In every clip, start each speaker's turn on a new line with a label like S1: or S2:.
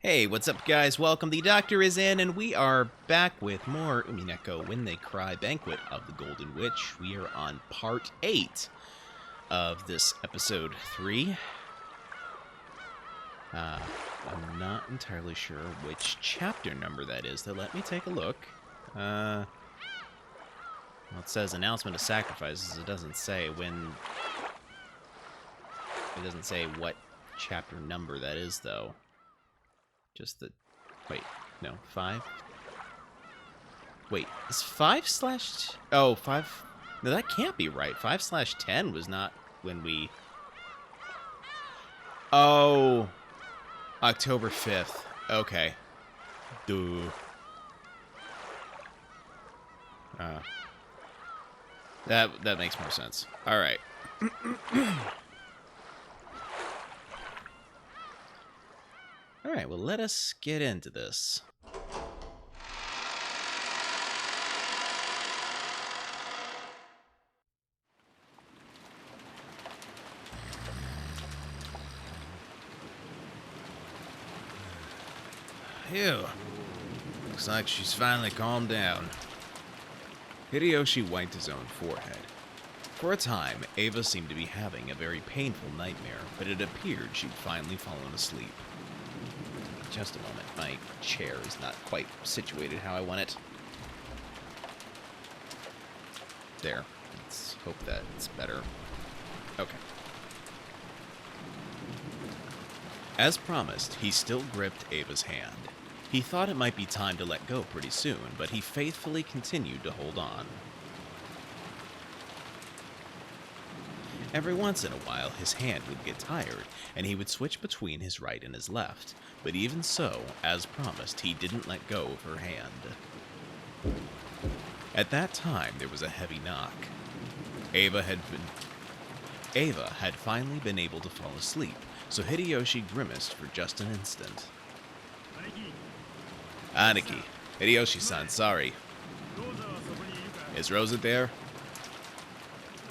S1: Hey, what's up, guys? Welcome. The Doctor is in, and we are back with more Umineko When They Cry Banquet of the Golden Witch. We are on part 8 of this episode 3. I'm not entirely sure which chapter number that is, though. Let me take a look. Well, it says announcement of sacrifices. It doesn't say when... It doesn't say what chapter number that is, though. Just the... Wait, no, 5? Wait, is 5/... Oh, 5... No, that can't be right. 5/10 was not when we... Oh... October 5th. Okay. Duh. That makes more sense. Alright. Alright, well, let us get into this. Phew. Looks like she's finally calmed down. Hideyoshi wiped his own forehead. For a time, Ava seemed to be having a very painful nightmare, but it appeared she'd finally fallen asleep. Just a moment. My chair is not quite situated how I want it. There. Let's hope that it's better. Okay. As promised, he still gripped Ava's hand. He thought it might be time to let go pretty soon, but he faithfully continued to hold on. Every once in a while, his hand would get tired, and he would switch between his right and his left. But even so, as promised, he didn't let go of her hand. At that time, there was a heavy knock. Ava had finally been able to fall asleep, so Hideyoshi grimaced for just an instant. Aniki, Hideyoshi-san, sorry. Is Rosa there?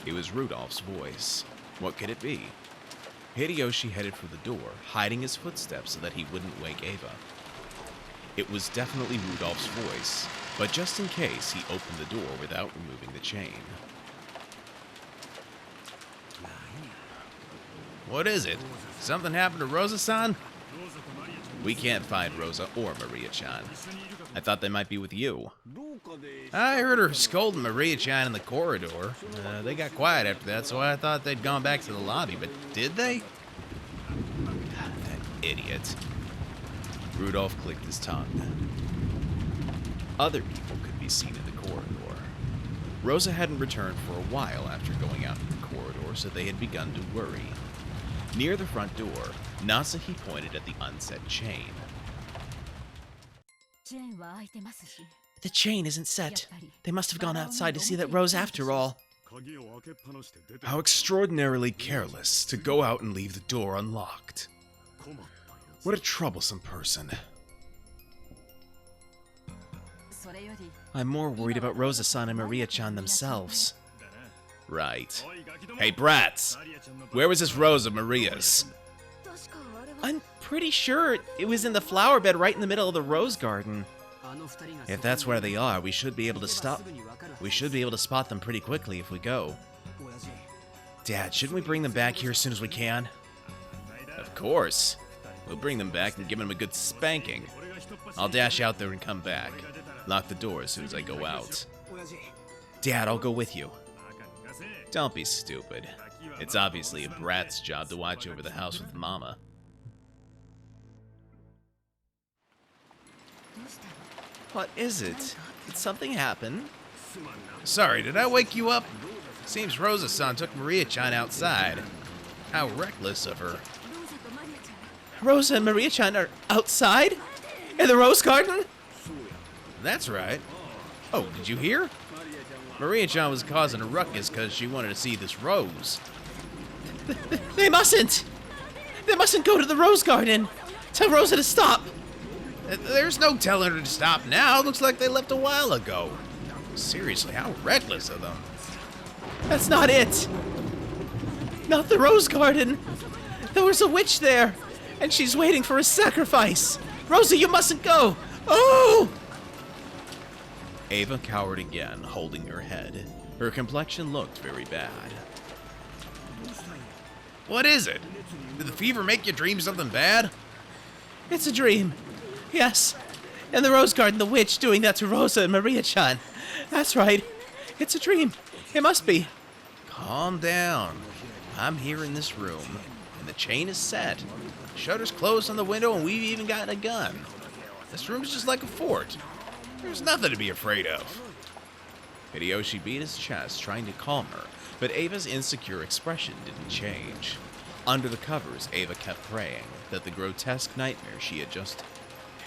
S1: It was Rudolph's voice. What could it be? Hideyoshi headed for the door, hiding his footsteps so that he wouldn't wake Ava. It was definitely Rudolph's voice, but just in case, he opened the door without removing the chain. What is it? Something happened to Rosa-san? We can't find Rosa or Maria-chan. I thought they might be with you. I heard her scolding Maria-chan in the corridor. They got quiet after that, so I thought they'd gone back to the lobby, but did they? God, that idiot. Rudolph clicked his tongue. Other people could be seen in the corridor. Rosa hadn't returned for a while after going out in the corridor, so they had begun to worry. Near the front door, Natsuhi pointed at the unset chain.
S2: The chain isn't set. They must have gone outside to see that rose after all.
S1: How extraordinarily careless to go out and leave the door unlocked. What a troublesome person.
S2: I'm more worried about Rosa-san and Maria-chan themselves.
S1: Right. Hey, brats! Where was this rose of Maria's?
S2: I'm pretty sure it was in the flower bed right in the middle of the rose garden.
S1: If that's where they are, we should be able to spot them pretty quickly if we go. Dad, shouldn't we bring them back here as soon as we can? Of course. We'll bring them back and give them a good spanking. I'll dash out there and come back. Lock the door as soon as I go out. Dad, I'll go with you. Don't be stupid. It's obviously a brat's job to watch over the house with Mama.
S2: What is it? Did something happen?
S1: Sorry, did I wake you up? Seems Rosa-san took Maria-chan outside. How reckless of her.
S2: Rosa and Maria-chan are outside? In the rose garden?
S1: That's right. Oh, did you hear? Maria-chan was causing a ruckus because she wanted to see this rose.
S2: They mustn't! They mustn't go to the rose garden! Tell Rosa to stop!
S1: There's no telling her to stop now. Looks like they left a while ago. Seriously, how reckless of them.
S2: That's not it! Not the rose garden! There was a witch there, and she's waiting for a sacrifice! Rosa, you mustn't go! Oh!
S1: Ava cowered again, holding her head. Her complexion looked very bad. What is it? Did the fever make you dream something bad?
S2: It's a dream. Yes. In the rose garden, the witch doing that to Rosa and Maria-chan. That's right. It's a dream. It must be.
S1: Calm down. I'm here in this room, and the chain is set. Shutters closed on the window, and we've even got a gun. This room's just like a fort. There's nothing to be afraid of. Hideyoshi beat his chest, trying to calm her, but Ava's insecure expression didn't change. Under the covers, Ava kept praying that the grotesque nightmare she had just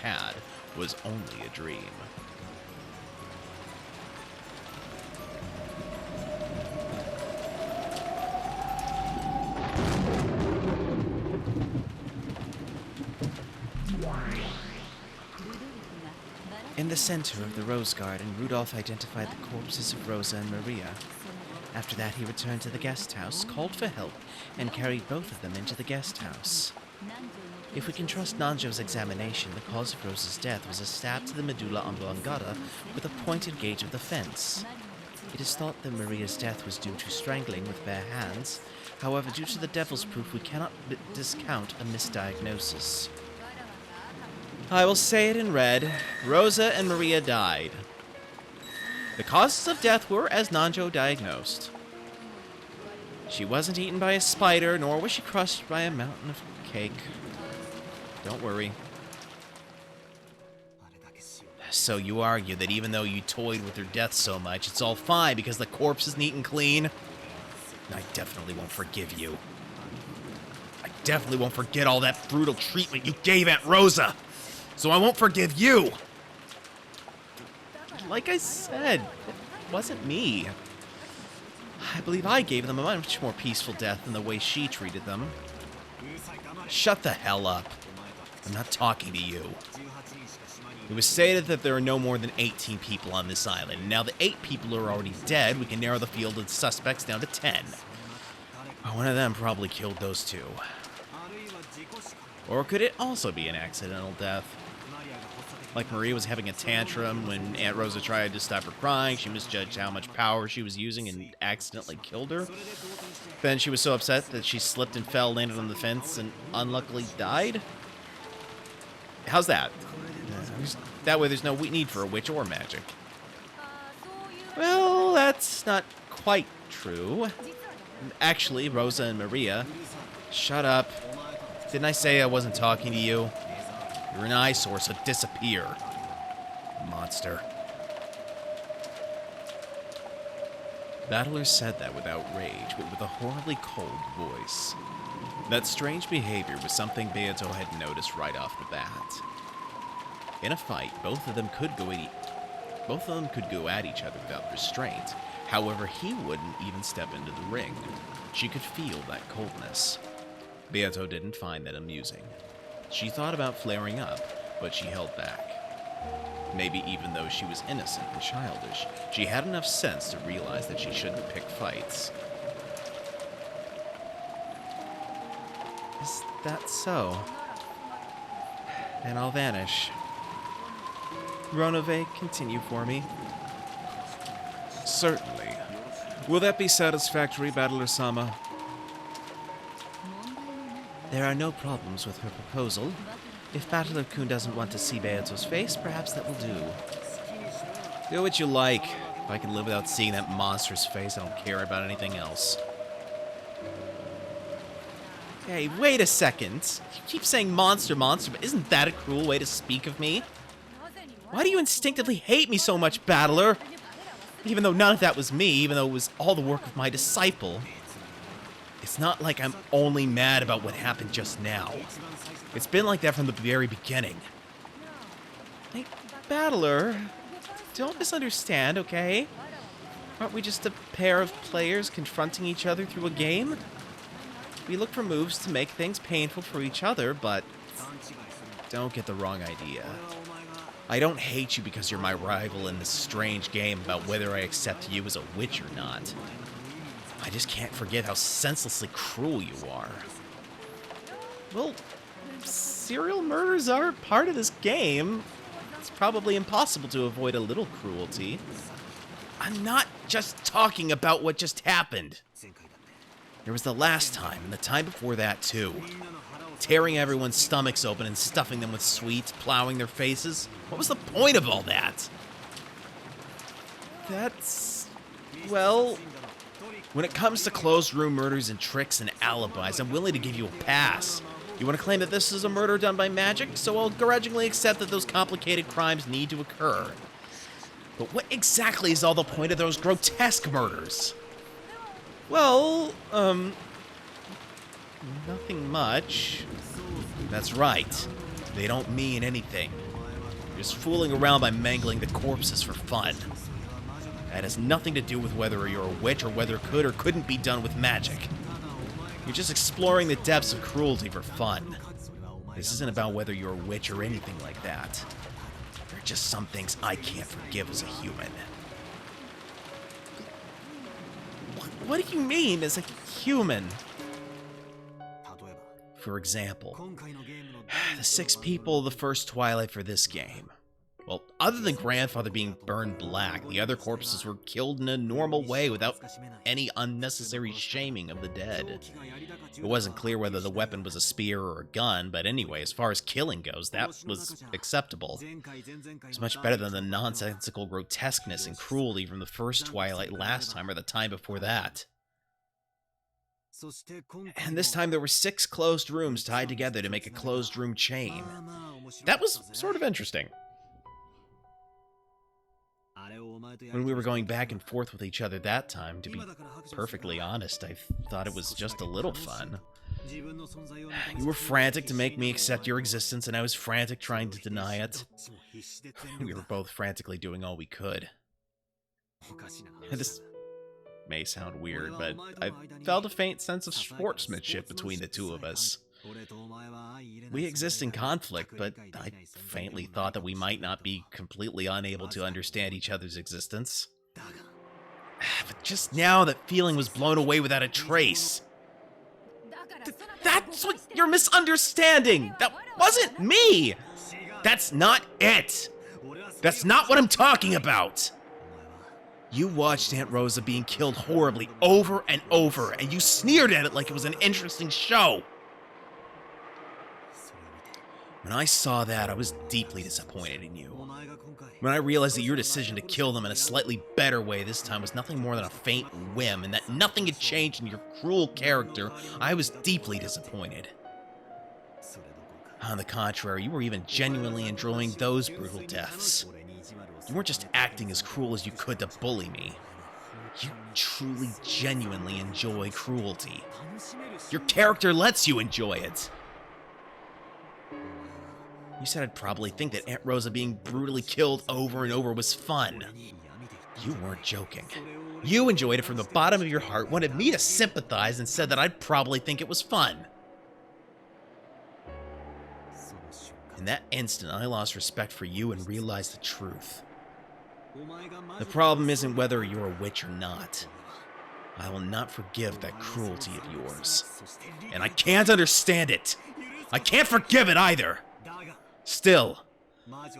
S1: had was only a dream.
S2: In the center of the rose garden, Rudolph identified the corpses of Rosa and Maria. After that, he returned to the guest house, called for help, and carried both of them into the guest house. If we can trust Nanjo's examination, the cause of Rosa's death was a stab to the medulla oblongata with a pointed gauge of the fence. It is thought that Maria's death was due to strangling with bare hands. However, due to the devil's proof, we cannot discount a misdiagnosis. I will say it in red. Rosa and Maria died. The causes of death were as Nanjo diagnosed. She wasn't eaten by a spider, nor was she crushed by a mountain of cake. Don't worry. So you argue that even though you toyed with her death so much, it's all fine because the corpse is neat and clean? I definitely won't forgive you. I definitely won't forget all that brutal treatment you gave Aunt Rosa. So I won't forgive you. Like I said, it wasn't me. I believe I gave them a much more peaceful death than the way she treated them.
S1: Shut the hell up. I'm not talking to you. It was stated that there are no more than 18 people on this island, and now that 8 people are already dead, we can narrow the field of suspects down to 10. One of them probably killed those 2. Or could it also be an accidental death? Like Maria was having a tantrum when Aunt Rosa tried to stop her crying, she misjudged how much power she was using and accidentally killed her. Then she was so upset that she slipped and fell, landed on the fence, and unluckily died? How's that? That way there's no need for a witch or magic.
S2: Well, that's not quite true. Actually, Rosa and Maria...
S1: Shut up. Didn't I say I wasn't talking to you? You're an eyesore, so disappear. Monster. Battler said that without rage, but with a horribly cold voice. That strange behavior was something Beato had noticed right off the bat. In a fight, both of them could go at each other without restraint. However, he wouldn't even step into the ring. She could feel that coldness. Beato didn't find that amusing. She thought about flaring up, but she held back. Maybe even though she was innocent and childish, she had enough sense to realize that she shouldn't pick fights.
S2: Is that so? Then I'll vanish. Ronove, continue for me.
S1: Certainly. Will that be satisfactory, Battler-sama?
S2: There are no problems with her proposal. If Battler-kun doesn't want to see Beato's face, perhaps that will do.
S1: Do what you like. If I can live without seeing that monster's face, I don't care about anything else.
S2: Hey, wait a second. You keep saying monster, monster, but isn't that a cruel way to speak of me? Why do you instinctively hate me so much, Battler? Even though none of that was me, even though it was all the work of my disciple. It's not like I'm only mad about what happened just now. It's been like that from the very beginning. Hey, Battler, don't misunderstand, okay? Aren't we just a pair of players confronting each other through a game? We look for moves to make things painful for each other, but don't get the wrong idea. I don't hate you because you're my rival in this strange game about whether I accept you as a witch or not. I just can't forget how senselessly cruel you are. Well, serial murders are part of this game. It's probably impossible to avoid a little cruelty. I'm not just talking about what just happened. There was the last time, and the time before that, too. Tearing everyone's stomachs open and stuffing them with sweets, plowing their faces. What was the point of all that? That's... well... When it comes to closed room murders and tricks and alibis, I'm willing to give you a pass. You want to claim that this is a murder done by magic, so I'll grudgingly accept that those complicated crimes need to occur. But what exactly is all the point of those grotesque murders? Well, nothing much. That's right. They don't mean anything. You're just fooling around by mangling the corpses for fun. That has nothing to do with whether you're a witch or whether it could or couldn't be done with magic. You're just exploring the depths of cruelty for fun. This isn't about whether you're a witch or anything like that. There are just some things I can't forgive as a human. What do you mean, as a human? For example, the 6 people of the first Twilight for this game. Well, other than Grandfather being burned black, the other corpses were killed in a normal way without any unnecessary shaming of the dead. It wasn't clear whether the weapon was a spear or a gun, but anyway, as far as killing goes, that was acceptable. It was much better than the nonsensical grotesqueness and cruelty from the first Twilight last time or the time before that. And this time there were 6 closed rooms tied together to make a closed room chain. That was sort of interesting. When we were going back and forth with each other that time, to be perfectly honest, I thought it was just a little fun. You were frantic to make me accept your existence, and I was frantic trying to deny it. We were both frantically doing all we could. This may sound weird, but I felt a faint sense of sportsmanship between the two of us. We exist in conflict, but I faintly thought that we might not be completely unable to understand each other's existence. But just now, that feeling was blown away without a trace. That's what you're misunderstanding! That wasn't me! That's not it! That's not what I'm talking about! You watched Aunt Rosa being killed horribly over and over, and you sneered at it like it was an interesting show. When I saw that, I was deeply disappointed in you. When I realized that your decision to kill them in a slightly better way this time was nothing more than a faint whim, and that nothing had changed in your cruel character, I was deeply disappointed. On the contrary, you were even genuinely enjoying those brutal deaths. You weren't just acting as cruel as you could to bully me. You truly, genuinely enjoy cruelty. Your character lets you enjoy it. You said I'd probably think that Aunt Rosa being brutally killed over and over was fun. You weren't joking. You enjoyed it from the bottom of your heart, wanted me to sympathize, and said that I'd probably think it was fun. In that instant, I lost respect for you and realized the truth. The problem isn't whether you're a witch or not. I will not forgive that cruelty of yours. And I can't understand it. I can't forgive it either. Still,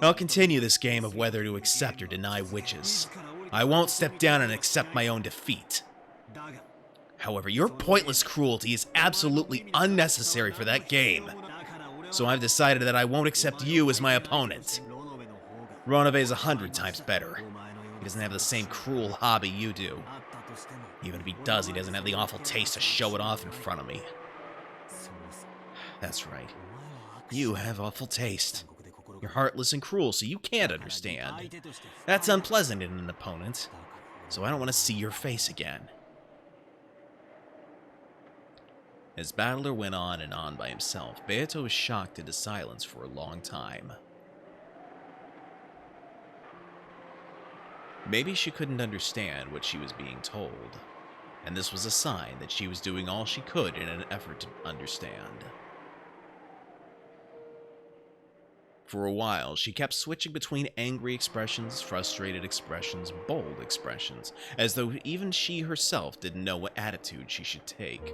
S2: I'll continue this game of whether to accept or deny witches. I won't step down and accept my own defeat. However, your pointless cruelty is absolutely unnecessary for that game. So I've decided that I won't accept you as my opponent. Ronove is 100 times better. He doesn't have the same cruel hobby you do. Even if he does, he doesn't have the awful taste to show it off in front of me. That's right. You have awful taste. You're heartless and cruel, so you can't understand. That's unpleasant in an opponent, so I don't want to see your face again. As Battler went on and on by himself, Beato was shocked into silence for a long time. Maybe she couldn't understand what she was being told, and this was a sign that she was doing all she could in an effort to understand. For a while, she kept switching between angry expressions, frustrated expressions, bold expressions, as though even she herself didn't know what attitude she should take.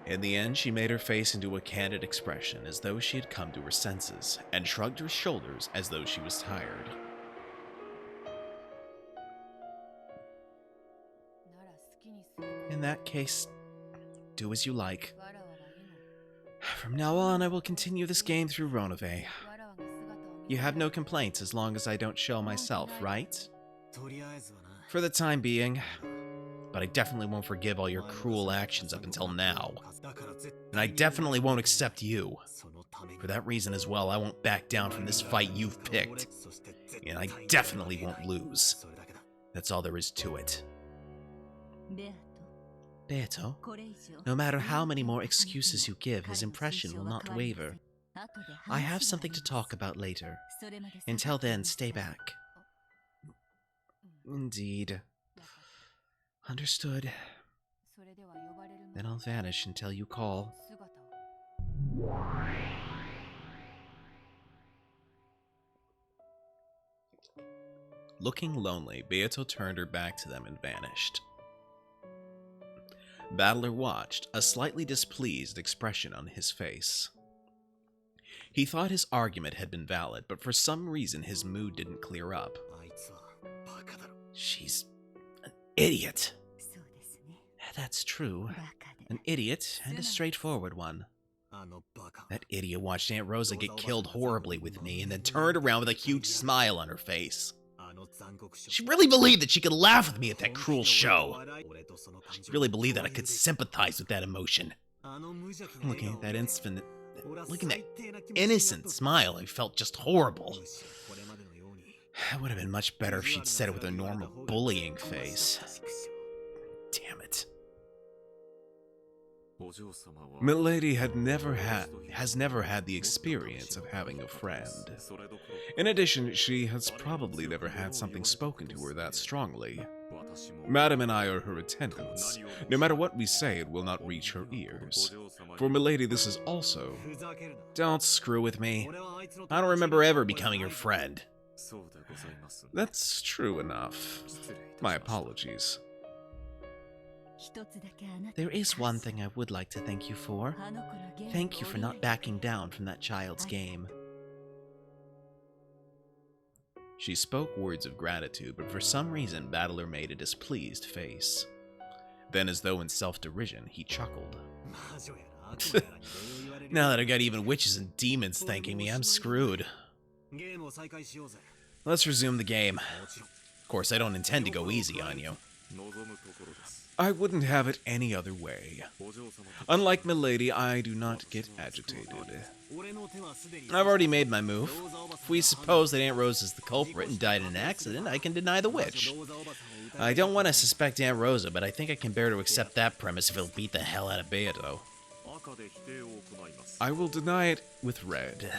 S2: In the end, she made her face into a candid expression, as though she had come to her senses, and shrugged her shoulders as though she was tired. In that case, do as you like. From now on, I will continue this game through Ronove. You have no complaints as long as I don't show myself, right? For the time being. But I definitely won't forgive all your cruel actions up until now. And I definitely won't accept you. For that reason as well, I won't back down from this fight you've picked. And I definitely won't lose. That's all there is to it. Beato, no matter how many more excuses you give, his impression will not waver. I have something to talk about later. Until then, stay back. Indeed. Understood. Then I'll vanish until you call. Looking lonely, Beato turned her back to them and vanished. Battler watched, a slightly displeased expression on his face. He thought his argument had been valid, but for some reason his mood didn't clear up. She's an idiot. That's true. An idiot, and a straightforward one. That idiot watched Aunt Rosa get killed horribly with me, and then turned around with a huge smile on her face. She really believed that she could laugh with me at that cruel show. She really believed that I could sympathize with that emotion. Looking at that innocent smile, I felt just horrible. It would have been much better if she'd said it with a normal bullying face. Damn it.
S1: Milady has never had the experience of having a friend. In addition, she has probably never had something spoken to her that strongly. Madam and I are her attendants. No matter what we say, it will not reach her ears. For Milady, this is also...
S2: Don't screw with me. I don't remember ever becoming your friend.
S1: That's true enough. My apologies.
S2: There is one thing I would like to thank you for. Thank you for not backing down from that child's game.
S1: She spoke words of gratitude, but for some reason Battler made a displeased face. Then, as though in self-derision, he chuckled.
S2: Now that I've got even witches and demons thanking me, I'm screwed. Let's resume the game. Of course, I don't intend to go easy on you.
S1: I wouldn't have it any other way. Unlike Milady, I do not get agitated.
S2: I've already made my move. If we suppose that Aunt Rose is the culprit and died in an accident, I can deny the witch. I don't want to suspect Aunt Rosa, but I think I can bear to accept that premise if it'll beat the hell out of Beato.
S1: I will deny it with red.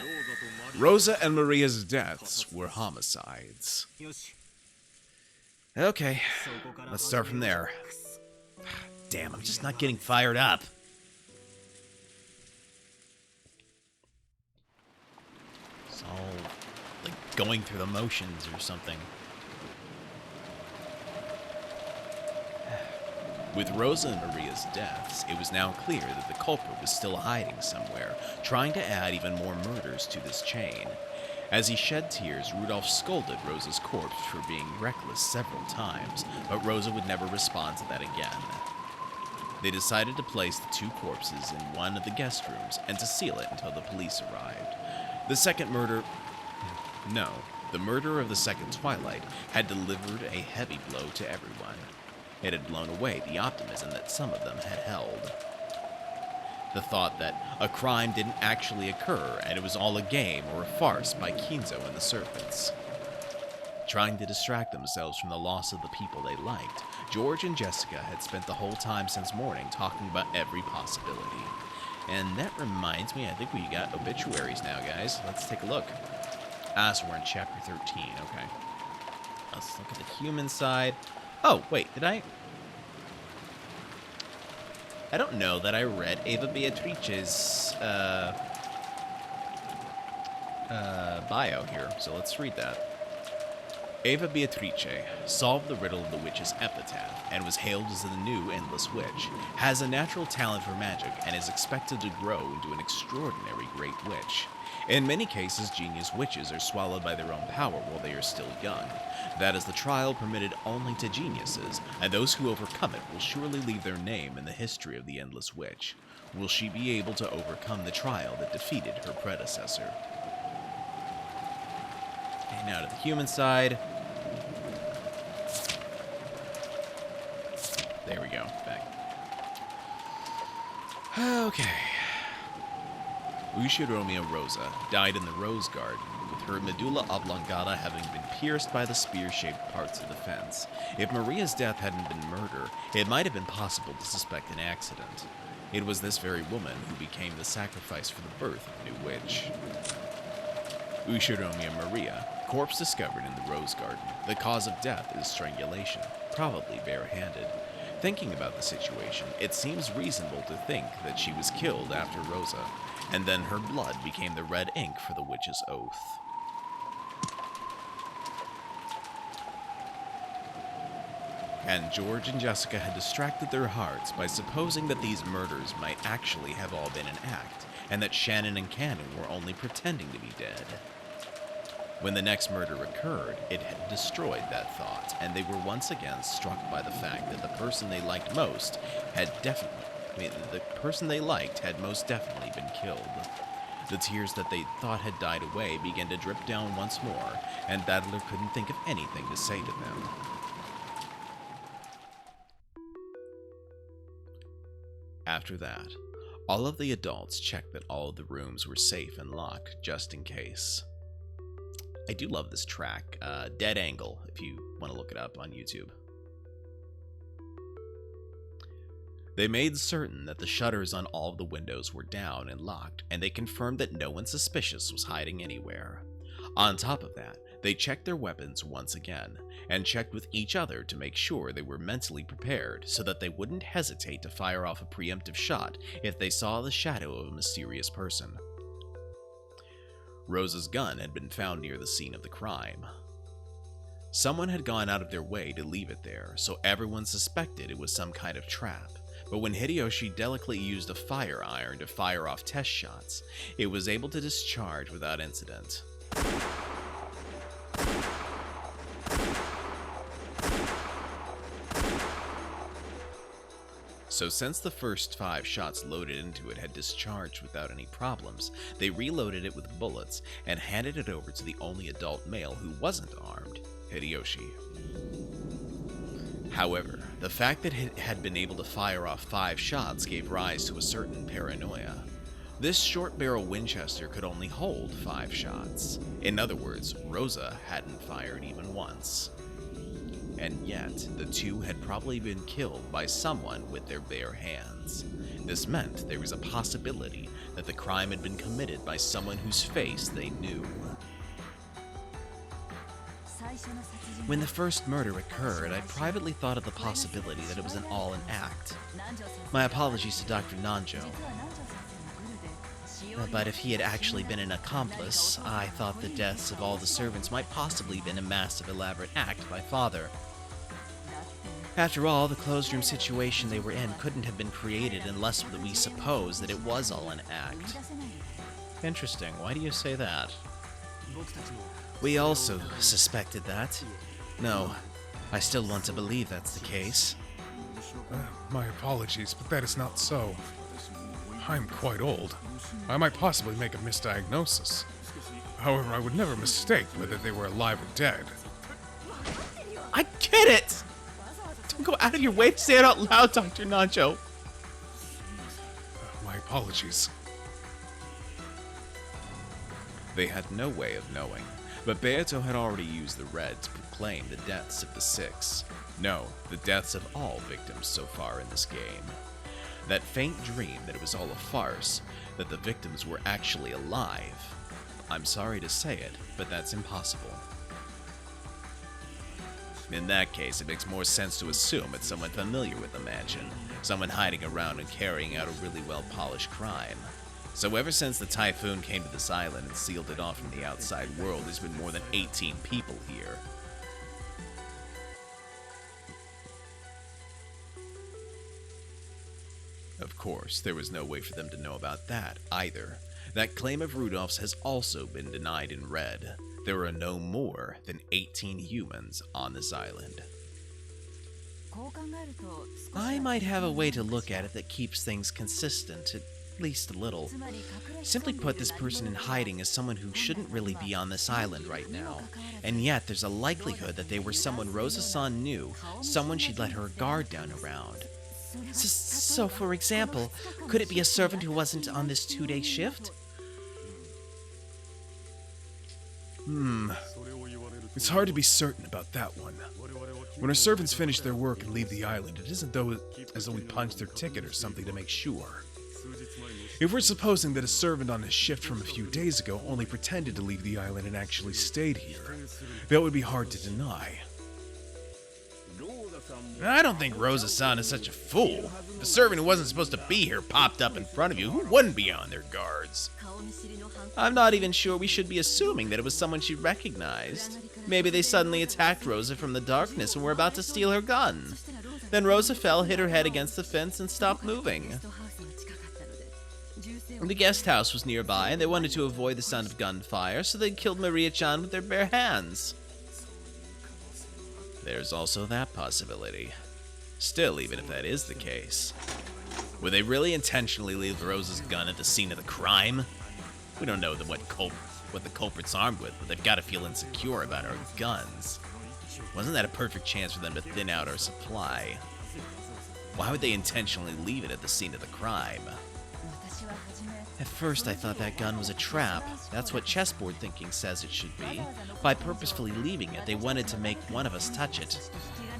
S1: Rosa and Maria's deaths were homicides.
S2: Okay, let's start from there. Damn, I'm just not getting fired up. It's all like going through the motions or something.
S1: With Rosa and Maria's deaths, it was now clear that the culprit was still hiding somewhere, trying to add even more murders to this chain. As he shed tears, Rudolph scolded Rosa's corpse for being reckless several times, but Rosa would never respond to that again. They decided to place the two corpses in one of the guest rooms and to seal it until the police arrived. The second murder... No, the murder of the second Twilight had delivered a heavy blow to everyone. It had blown away the optimism that some of them had held. The thought that a crime didn't actually occur and it was all a game or a farce by Kinzo and the Serpents. Trying to distract themselves from the loss of the people they liked, George and Jessica had spent the whole time since morning talking about every possibility. And that reminds me, I think we got obituaries now, guys. Let's take a look. So we're in chapter 13, okay. Let's look at the human side. Oh, wait, did I don't know that I read Eva Beatrice's bio here, so let's read that. Eva Beatrice solved the riddle of the witch's epitaph and was hailed as the new Endless Witch, has a natural talent for magic, and is expected to grow into an extraordinary great witch. In many cases, genius witches are swallowed by their own power while they are still young. That is the trial permitted only to geniuses, and those who overcome it will surely leave their name in the history of the Endless Witch. Will she be able to overcome the trial that defeated her predecessor? Okay, now to the human side. There we go, back. Okay. Ushiromia Rosa died in the Rose Garden, with her medulla oblongata having been pierced by the spear-shaped parts of the fence. If Maria's death hadn't been murder, it might have been possible to suspect an accident. It was this very woman who became the sacrifice for the birth of a new witch. Ushiromia Maria, corpse discovered in the Rose Garden. The cause of death is strangulation, probably barehanded. Thinking about the situation, it seems reasonable to think that she was killed after Rosa, and then her blood became the red ink for the witch's oath. And George and Jessica had distracted their hearts by supposing that these murders might actually have all been an act, and that Shannon and Cannon were only pretending to be dead. When the next murder occurred, it had destroyed that thought, and they were once again struck by the fact that the person they liked most had most definitely been killed. The tears that they thought had died away began to drip down once more, and Badler couldn't think of anything to say to them. After that, all of the adults checked that all of the rooms were safe and locked, just in case. I do love this track, Dead Angle, if you want to look it up on YouTube. They made certain that the shutters on all of the windows were down and locked, and they confirmed that no one suspicious was hiding anywhere. On top of that, they checked their weapons once again, and checked with each other to make sure they were mentally prepared so that they wouldn't hesitate to fire off a preemptive shot if they saw the shadow of a mysterious person. Rosa's gun had been found near the scene of the crime. Someone had gone out of their way to leave it there, so everyone suspected it was some kind of trap. But when Hideyoshi delicately used a fire iron to fire off test shots, it was able to discharge without incident. So since the first 5 shots loaded into it had discharged without any problems, they reloaded it with bullets and handed it over to the only adult male who wasn't armed, Hideyoshi. However, the fact that it had been able to fire off 5 shots gave rise to a certain paranoia. This short-barrel Winchester could only hold 5 shots. In other words, Rosa hadn't fired even once. And yet, the two had probably been killed by someone with their bare hands. This meant there was a possibility that the crime had been committed by someone whose face they knew. When the first murder occurred, I privately thought of the possibility that it was all an act. My apologies to Dr. Nanjo. But if he had actually been an accomplice, I thought the deaths of all the servants might possibly have been a massive elaborate act by Father. After all, the closed room situation they were in couldn't have been created unless we suppose that it was all an act. Interesting. Why do you say that? We also suspected that. No, I still want to believe that's the case.
S3: My apologies, but that is not so. I'm quite old. I might possibly make a misdiagnosis. However, I would never mistake whether they were alive or dead.
S1: I get it! Don't go out of your way to say it out loud, Dr. Nanjo.
S3: My apologies.
S1: They had no way of knowing, but Beato had already used the red to proclaim the deaths of the 6. No, the deaths of all victims so far in this game. That faint dream that it was all a farce, that the victims were actually alive. I'm sorry to say it, but that's impossible. In that case, it makes more sense to assume it's someone familiar with the mansion, someone hiding around and carrying out a really well-polished crime. So ever since the typhoon came to this island and sealed it off from the outside world, there's been more than 18 people here. Of course, there was no way for them to know about that either. That claim of Rudolph's has also been denied in red. There are no more than 18 humans on this island. I might have a way to look at it that keeps things consistent, at least a little. Simply put, this person in hiding is someone who shouldn't really be on this island right now, and yet there's a likelihood that they were someone Rosa-san knew, someone she'd let her guard down around. So, for example, could it be a servant who wasn't on this 2-day shift?
S3: It's hard to be certain about that one. When our servants finish their work and leave the island, it isn't as though we punch their ticket or something to make sure. If we're supposing that a servant on his shift from a few days ago only pretended to leave the island and actually stayed here, that would be hard to deny.
S1: I don't think Rosa-san is such a fool. The servant who wasn't supposed to be here popped up in front of you. Who wouldn't be on their guards? I'm not even sure we should be assuming that it was someone she recognized. Maybe they suddenly attacked Rosa from the darkness and were about to steal her gun. Then Rosa fell, hit her head against the fence, and stopped moving. The guest house was nearby, and they wanted to avoid the sound of gunfire, so they killed Maria-chan with their bare hands. There's also that possibility. Still, even if that is the case, would they really intentionally leave Rosa's gun at the scene of the crime? We don't know what the culprit's armed with, but they've got to feel insecure about our guns. Wasn't that a perfect chance for them to thin out our supply? Why would they intentionally leave it at the scene of the crime? At first, I thought that gun was a trap. That's what chessboard thinking says it should be. By purposefully leaving it, they wanted to make one of us touch it.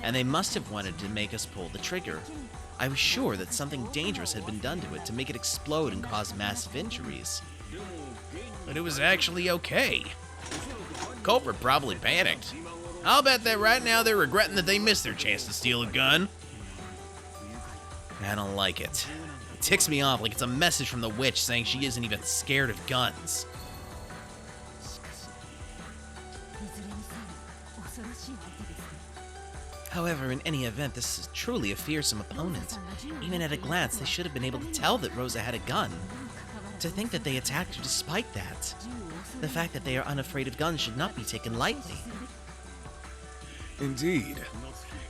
S1: And they must have wanted to make us pull the trigger. I was sure that something dangerous had been done to it to make it explode and cause massive injuries. But it was actually okay. Culprit probably panicked. I'll bet that right now they're regretting that they missed their chance to steal a gun. I don't like it. It ticks me off like it's a message from the witch saying she isn't even scared of guns. However, in any event, this is truly a fearsome opponent. Even at a glance, they should have been able to tell that Rosa had a gun. To think that they attacked her despite that. The fact that they are unafraid of guns should not be taken lightly.
S3: Indeed.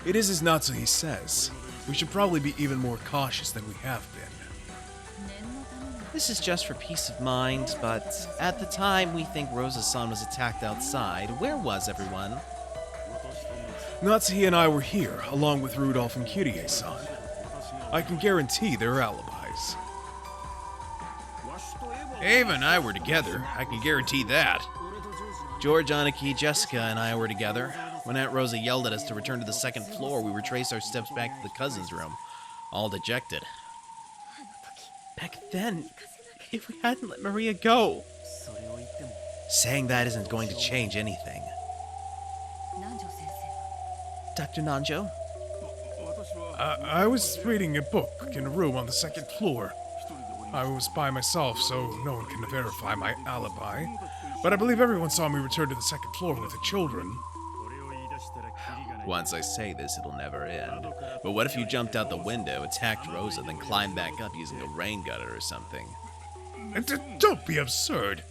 S3: It is as Natsuhi says. We should probably be even more cautious than we have been.
S2: This is just for peace of mind, but at the time we think Rosa-san was attacked outside. Where was everyone?
S3: Natsuhi and I were here, along with Rudolph and Kyrie-san. I can guarantee their alibis.
S1: Ava and I were together. I can guarantee that.
S2: George, Aniki, Jessica, and I were together. When Aunt Rosa yelled at us to return to the second floor, we retraced our steps back to the cousin's room, all dejected. Back then, if we hadn't let Maria go... Saying that isn't going to change anything. Dr. Nanjo?
S3: I was reading a book in a room on the second floor. I was by myself, so no one can verify my alibi. But I believe everyone saw me return to the second floor with the children.
S1: Once I say this, it'll never end. But what if you jumped out the window, attacked Rosa, then climbed back up using a rain gutter or something?
S3: Don't be absurd.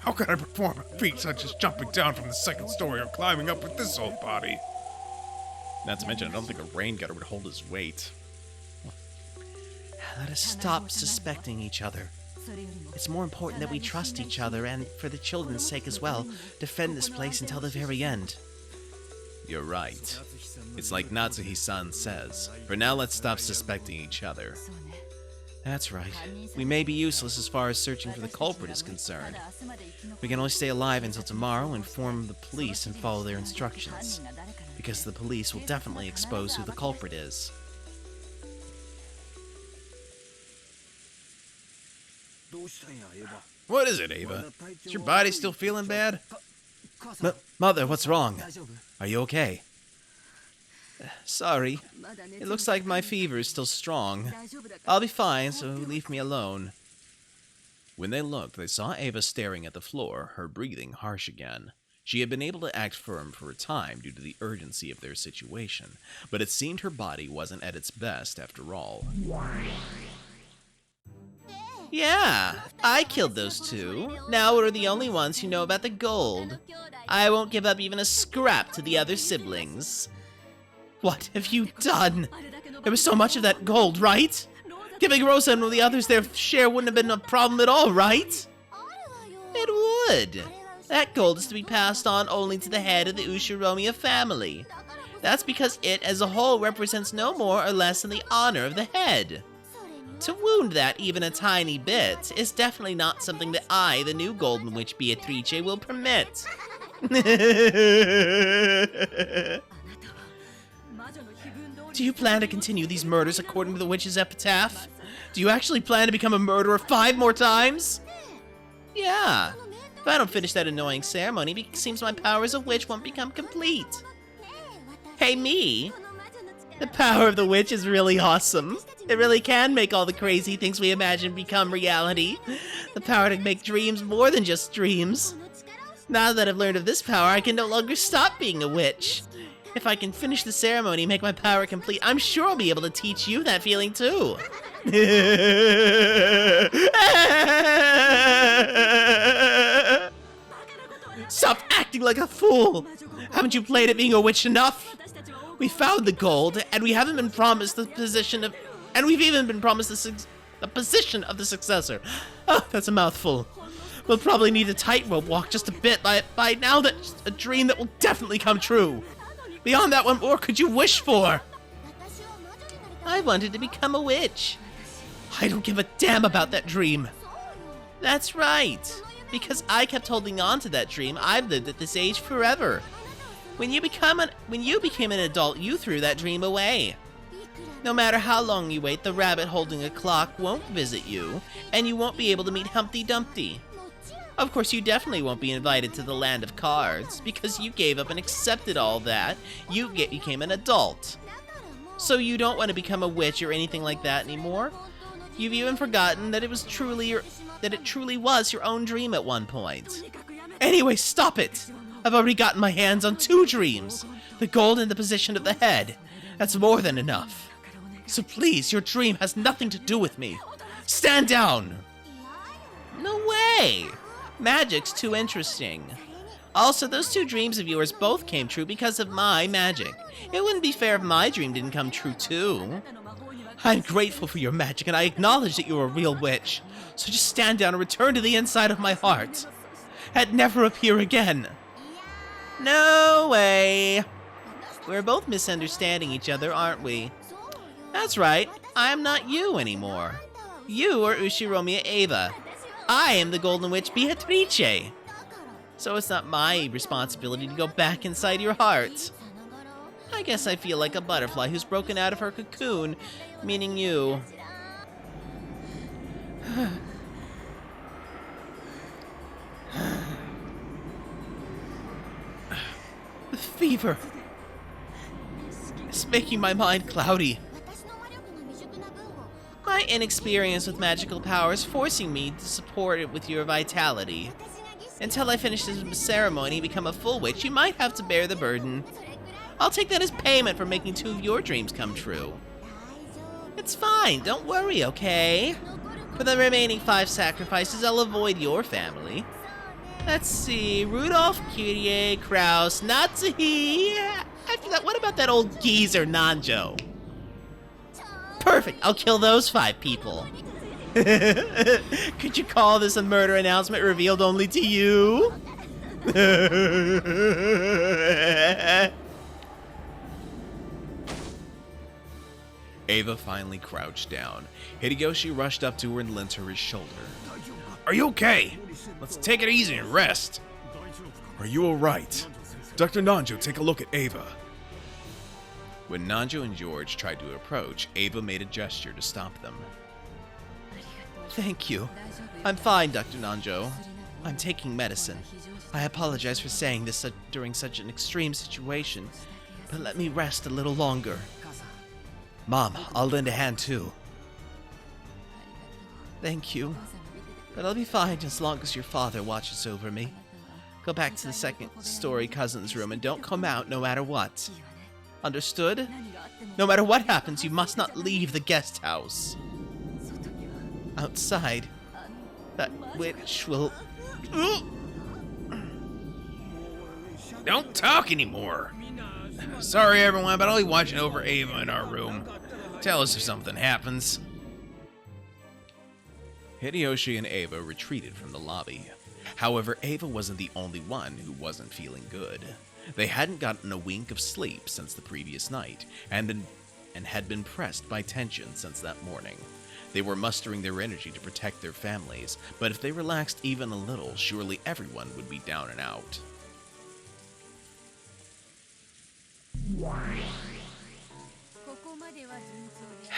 S3: How could I perform a feat such as jumping down from the second story or climbing up with this old body?
S1: Not to mention, I don't think a rain gutter would hold his weight.
S2: Let us stop suspecting each other. It's more important that we trust each other and, for the children's sake as well, defend this place until the very end.
S1: You're right. It's like Natsuhi-san says. For now, let's stop suspecting each other.
S2: That's right. We may be useless as far as searching for the culprit is concerned. We can only stay alive until tomorrow, inform the police, and follow their instructions. Because the police will definitely expose who the culprit is.
S1: What is it, Ava? Is your body still feeling bad?
S2: Mother, what's wrong? Are you okay? Sorry. It looks like my fever is still strong. I'll be fine, so leave me alone.
S1: When they looked, they saw Ava staring at the floor, her breathing harsh again. She had been able to act firm for a time due to the urgency of their situation, but it seemed her body wasn't at its best after all.
S2: Yeah, I killed those two. Now we're the only ones who know about the gold. I won't give up even a scrap to the other siblings. What have you done? There was so much of that gold, right? Giving Rosa and the others their share wouldn't have been a problem at all, right? It would. That gold is to be passed on only to the head of the Ushiromiya family. That's because it as a whole represents no more or less than the honor of the head. To wound that even a tiny bit is definitely not something that I, the new Golden Witch Beatrice, will permit. Do you plan to continue these murders according to the witch's epitaph? Do you actually plan to become a murderer 5 more times? Yeah. If I don't finish that annoying ceremony, it seems my power as a witch won't become complete. Hey, me. The power of the witch is really awesome. It really can make all the crazy things we imagine become reality. The power to make dreams more than just dreams. Now that I've learned of this power, I can no longer stop being a witch. If I can finish the ceremony and make my power complete, I'm sure I'll be able to teach you that feeling too. Stop acting like a fool! Haven't you played at being a witch enough? We found the gold, and we haven't been promised the position of... And we've even been promised the position of the successor. Oh, that's a mouthful. We'll probably need a tightrope walk just a bit by now. That's a dream that will definitely come true. Beyond that, what more could you wish for? I wanted to become a witch. I don't give a damn about that dream. That's right. Because I kept holding on to that dream, I've lived at this age forever. When you became an adult, you threw that dream away. No matter how long you wait, the rabbit holding a clock won't visit you, and you won't be able to meet Humpty Dumpty. Of course, you definitely won't be invited to the land of cards, because you gave up and accepted all that. You became an adult. So you don't want to become a witch or anything like that anymore? You've even forgotten that it truly was your own dream at one point. Anyway, stop it! I've already gotten my hands on 2 dreams. The gold and the position of the head. That's more than enough. So please, your dream has nothing to do with me. Stand down! No way! Magic's too interesting. Also, those 2 dreams of yours both came true because of my magic. It wouldn't be fair if my dream didn't come true too. I'm grateful for your magic, and I acknowledge that you're a real witch. So just stand down and return to the inside of my heart. And never appear again. No way. We're both misunderstanding each other, aren't we? That's right, I'm not you anymore. You are Ushiromiya Eva. I am the Golden Witch Beatrice. So it's not my responsibility to go back inside your heart. I guess I feel like a butterfly who's broken out of her cocoon, meaning you. The fever. It's making my mind cloudy. My inexperience with magical powers forcing me to support it with your vitality. Until I finish this ceremony and become a full witch, you might have to bear the burden. I'll take that as payment for making 2 of your dreams come true. It's fine, don't worry, okay? For the remaining 5 sacrifices, I'll avoid your family. Let's see, Rudolph, Kyrie, Kraus, Natsuhi. After that, what about that old geezer, Nanjo? Perfect, I'll kill those 5 people. Could you call this a murder announcement revealed only to you?
S1: Eva finally crouched down. Hideyoshi rushed up to her and lent her his shoulder.
S3: Are you okay? Let's take it easy and rest. Are you alright? Dr. Nanjo, take a look at Eva.
S1: When Nanjo and George tried to approach, Eva made a gesture to stop them.
S2: Thank you. I'm fine, Dr. Nanjo. I'm taking medicine. I apologize for saying this during such an extreme situation, but let me rest a little longer. Mom, I'll lend a hand too. Thank you. But I'll be fine as long as your father watches over me. Go back to the 2nd-story cousin's room and don't come out no matter what. Understood? No matter what happens, you must not leave the guest house. Outside, that witch will...
S3: Don't talk anymore. Sorry, everyone, but I'll be watching over Ava in our room. Tell us if something happens.
S1: Hideyoshi and Ava retreated from the lobby. However, Ava wasn't the only one who wasn't feeling good. They hadn't gotten a wink of sleep since the previous night, and had been pressed by tension since that morning. They were mustering their energy to protect their families, but if they relaxed even a little, surely everyone would be down and out.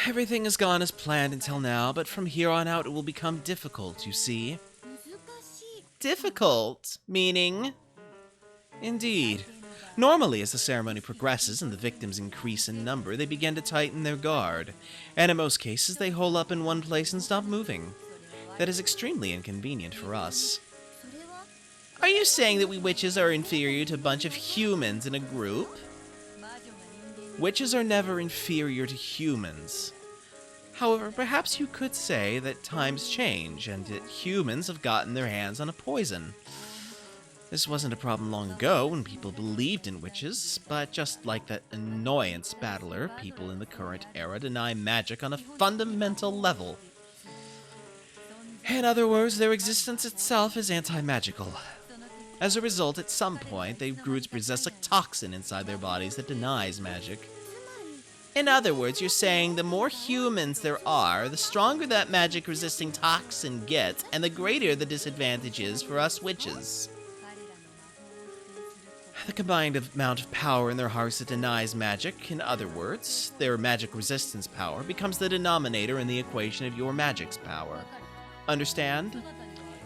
S2: Everything has gone as planned until now, but from here on out it will become difficult, you see. Difficult? Meaning? Indeed. Normally, as the ceremony progresses and the victims increase in number, they begin to tighten their guard, and in most cases they hole up in one place and stop moving. That is extremely inconvenient for us. Are you saying that we witches are inferior to a bunch of humans in a group? Witches are never inferior to humans. However, perhaps you could say that times change, and that humans have gotten their hands on a poison. This wasn't a problem long ago when people believed in witches, but just like that annoyance battler, people in the current era deny magic on a fundamental level. In other words, their existence itself is anti-magical. As a result, at some point, they grew to possess a toxin inside their bodies that denies magic. In other words, you're saying the more humans there are, the stronger that magic-resisting toxin gets, and the greater the disadvantage is for us witches. The combined amount of power in their hearts that denies magic, in other words, their magic resistance power, becomes the denominator in the equation of your magic's power. Understand?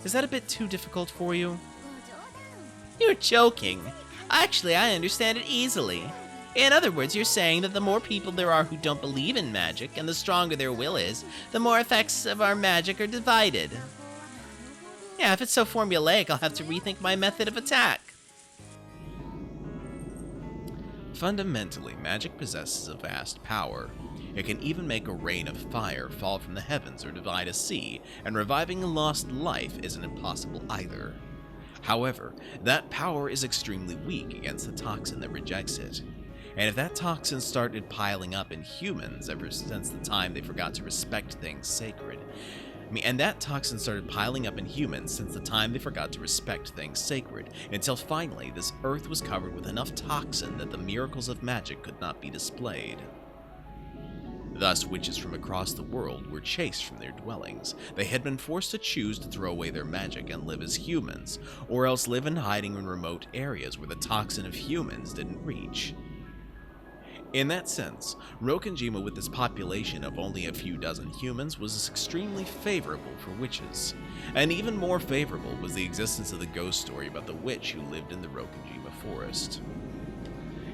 S2: Is that a bit too difficult for you? You're joking. Actually, I understand it easily. In other words, you're saying that the more people there are who don't believe in magic, and the stronger their will is, the more effects of our magic are divided. Yeah, if it's so formulaic, I'll have to rethink my method of attack.
S1: Fundamentally, magic possesses a vast power. It can even make a rain of fire fall from the heavens or divide a sea, and reviving a lost life isn't impossible either. However, that power is extremely weak against the toxin that rejects it. And if that toxin started piling up in humans ever since the time they forgot to respect things sacred,
S2: And that toxin started piling up in humans since the time they forgot to respect things sacred, until finally this earth was covered with enough toxin that the miracles of magic could not be displayed. Thus, witches from across the world were chased from their dwellings. They had been forced to choose to throw away their magic and live as humans, or else live in hiding in remote areas where the toxin of humans didn't reach. In that sense, Rokenjima, with its population of only a few dozen humans, was extremely favorable for witches. And even more favorable was the existence of the ghost story about the witch who lived in the Rokenjima forest.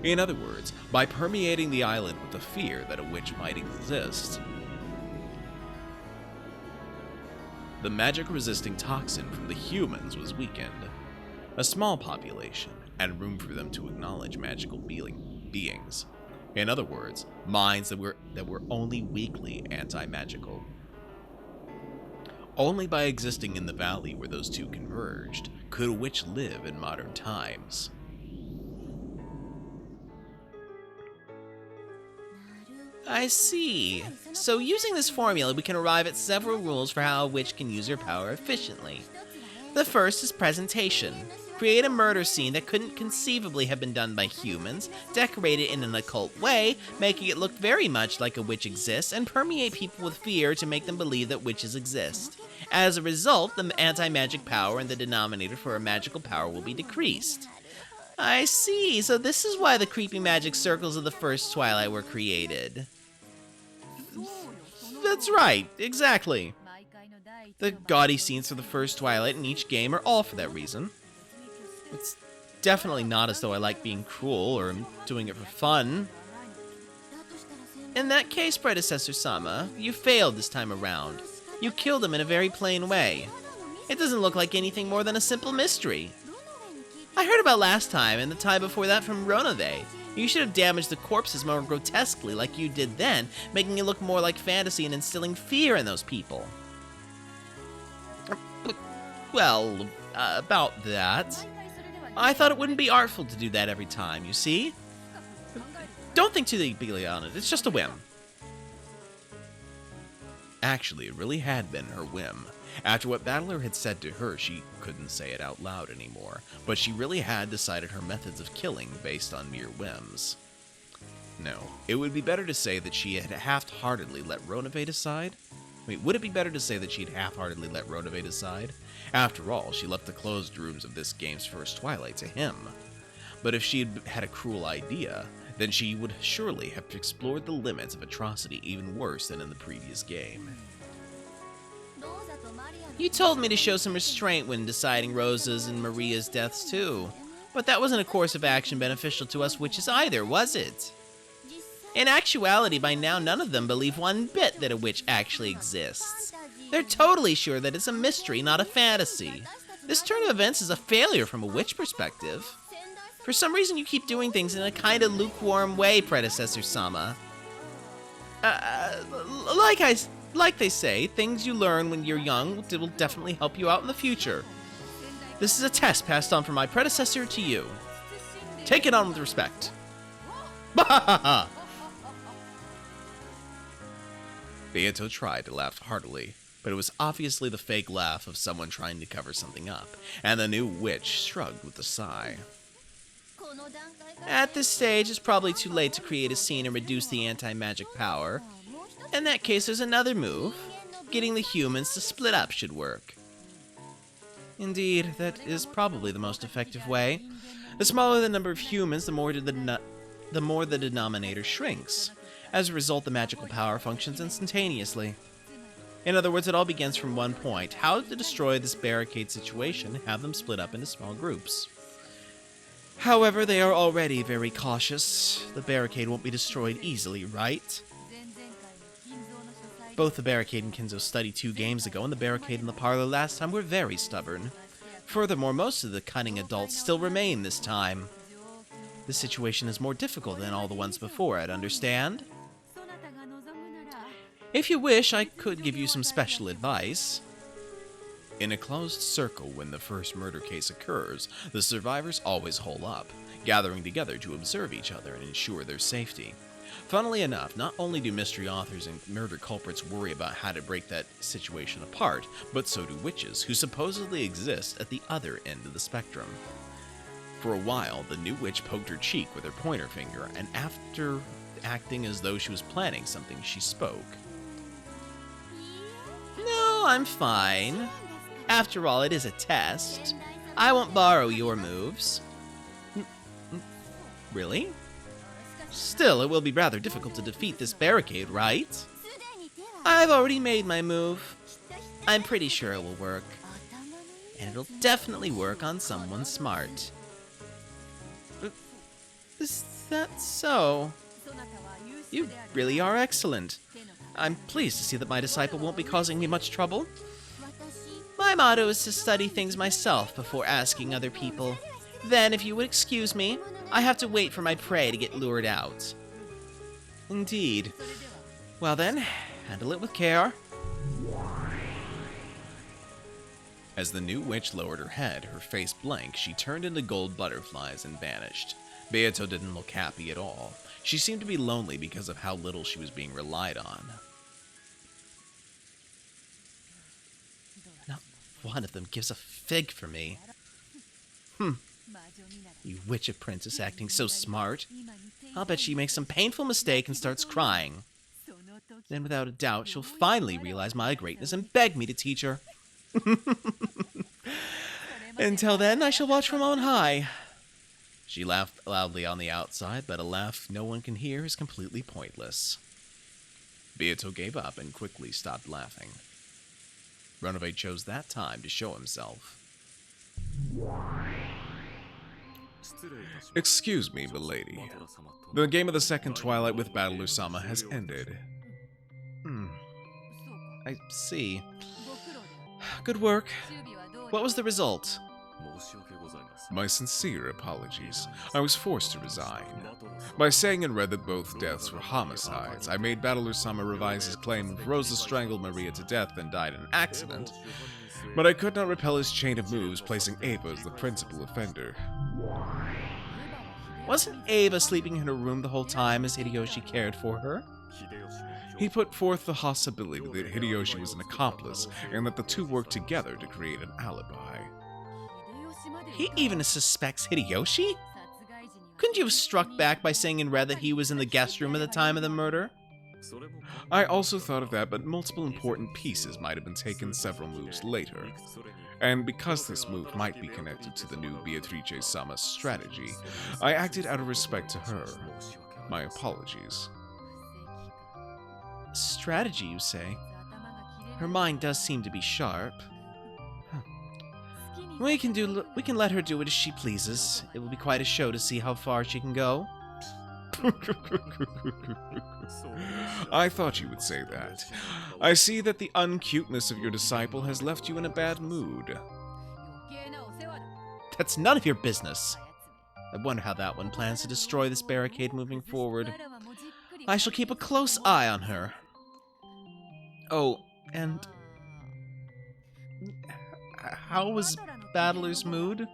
S2: In other words, by permeating the island with the fear that a witch might exist, the magic-resisting toxin from the humans was weakened. A small population, and room for them to acknowledge magical beings. In other words, minds that were only weakly anti-magical. Only by existing in the valley where those two converged could a witch live in modern times.
S4: I see. So using this formula, we can arrive at several rules for how a witch can use her power efficiently. The first is presentation. Create a murder scene that couldn't conceivably have been done by humans, decorate it in an occult way, making it look very much like a witch exists, and permeate people with fear to make them believe that witches exist. As a result, the anti-magic power and the denominator for a magical power will be decreased. I see, so this is why the creepy magic circles of the first Twilight were created.
S2: That's right, exactly. The gaudy scenes for the first Twilight in each game are all for that reason. It's definitely not as though I like being cruel or am doing it for fun.
S4: In that case, Predecessor Sama, you failed this time around. You killed him in a very plain way. It doesn't look like anything more than a simple mystery. I heard about last time and the time before that from Ronove. You should have damaged the corpses more grotesquely like you did then, making it look more like fantasy and instilling fear in those people.
S2: Well, about that. I thought it wouldn't be artful to do that every time, you see? Don't think too deeply on it, it's just a whim. Actually, it really had been her whim. After what Battler had said to her, she couldn't say it out loud anymore, but she really had decided her methods of killing based on mere whims. No, it would be better to say that she had half-heartedly let Ronove decide? Would it be better to say that she'd half-heartedly let Ronove decide? After all, she left the closed rooms of this game's first Twilight to him. But if she had a cruel idea, then she would surely have explored the limits of atrocity even worse than in the previous game.
S4: You told me to show some restraint when deciding Rosa's and Maria's deaths too. But that wasn't a course of action beneficial to us witches either, was it? In actuality, by now none of them believe one bit that a witch actually exists. They're totally sure that it's a mystery, not a fantasy. This turn of events is a failure from a witch perspective. For some reason you keep doing things in a kind of lukewarm way, Predecessor Sama.
S2: Like they say, things you learn when you're young will definitely help you out in the future. This is a test passed on from my predecessor to you. Take it on with respect. Bahahaha! Beato tried to laugh heartily, but it was obviously the fake laugh of someone trying to cover something up, and the new witch shrugged with a sigh.
S4: At this stage, it's probably too late to create a scene and reduce the anti-magic power. In that case, there's another move. Getting the humans to split up should work.
S2: Indeed, that is probably the most effective way. The smaller the number of humans, the more the denominator shrinks. As a result, the magical power functions instantaneously. In other words, it all begins from one point: how to destroy this barricade situation, have them split up into small groups. However, they are already very cautious. The barricade won't be destroyed easily, right? Both the barricade in Kinzo's study 2 games ago and the barricade in the parlor last time were very stubborn. Furthermore, most of the cunning adults still remain this time. This situation is more difficult than all the ones before, I'd understand. If you wish, I could give you some special advice. In a closed circle when the first murder case occurs, the survivors always hole up, gathering together to observe each other and ensure their safety.
S1: Funnily enough, not only do mystery authors and murder culprits worry about how to break that situation apart, but so do witches, who supposedly exist at the other end of the spectrum. For a while, the new witch poked her cheek with her pointer finger, and after acting as though she was planning something, she spoke.
S4: No, I'm fine. After all, it is a test. I won't borrow your moves. Really? Still, it will be rather difficult to defeat this barricade, right? I've already made my move. I'm pretty sure it will work. And it'll definitely work on someone smart. Is that so? You really are excellent. I'm pleased to see that my disciple won't be causing me much trouble. My motto is to study things myself before asking other people. Then, if you would excuse me, I have to wait for my prey to get lured out. Indeed. Well then, handle it with care.
S1: As the new witch lowered her head, her face blank, she turned into gold butterflies and vanished. Beato didn't look happy at all. She seemed to be lonely because of how little she was being relied on.
S4: Not one of them gives a fig for me. You witch apprentice acting so smart. I'll bet she makes some painful mistake and starts crying. Then without a doubt, she'll finally realize my greatness and beg me to teach her. Until then, I shall watch from on high.
S1: She laughed loudly on the outside, but a laugh no one can hear is completely pointless. Beato gave up and quickly stopped laughing. Renove chose that time to show himself. Excuse me, milady. The game of the second Twilight with Battler-sama has ended.
S4: I see. Good work. What was the result?
S3: My sincere apologies. I was forced to resign. By saying in red that both deaths were homicides, I made Battler-sama revise his claim of Rosa strangled Maria to death and died in an accident, but I could not repel his chain of moves, placing Ava as the principal offender.
S4: Wasn't Ava sleeping in her room the whole time as Hideyoshi cared for her?
S3: He put forth the possibility that Hideyoshi was an accomplice, and that the two worked together to create an alibi.
S4: He even suspects Hideyoshi? Couldn't you have struck back by saying in red that he was in the guest room at the time of the murder?
S3: I also thought of that, but multiple important pieces might have been taken several moves later. And because this move might be connected to the new Beatrice-sama's strategy, I acted out of respect to her. My apologies.
S4: Strategy, you say? Her mind does seem to be sharp. We can let her do it as she pleases. It will be quite a show to see how far she can go.
S3: I thought you would say that. I see that the uncuteness of your disciple has left you in a bad mood.
S4: That's none of your business. I wonder how that one plans to destroy this barricade moving forward. I shall keep a close eye on her. Oh, and... how was Battler's mood?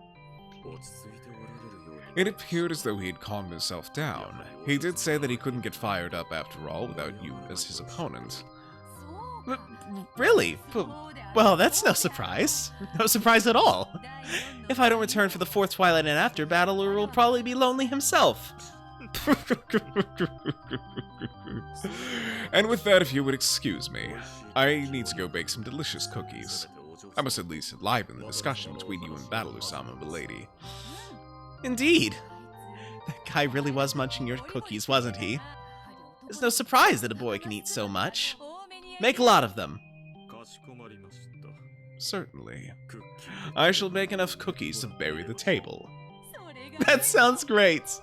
S3: It appeared as though he had calmed himself down. He did say that he couldn't get fired up after all without you as his opponent.
S4: Really? Well, that's no surprise. No surprise at all. If I don't return for the fourth Twilight and after, Battler will probably be lonely himself.
S3: And with that, if you would excuse me, I need to go bake some delicious cookies. I must at least enliven the discussion between you and Battler-sama, milady.
S4: Indeed. That guy really was munching your cookies, wasn't he? It's no surprise that a boy can eat so much. Make a lot of them.
S3: Certainly. I shall bake enough cookies to bury the table.
S4: That sounds great.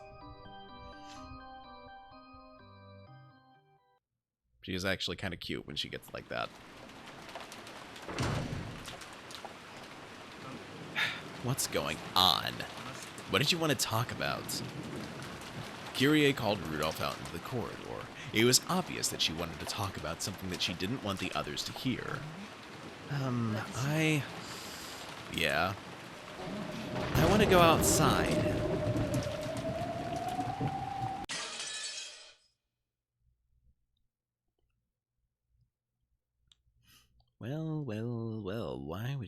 S1: She is actually kind of cute when she gets like that. What's going on? What did you want to talk about? Kyrie called Rudolph out into the corridor. It was obvious that she wanted to talk about something that she didn't want the others to hear. Yeah.
S4: I want to go outside.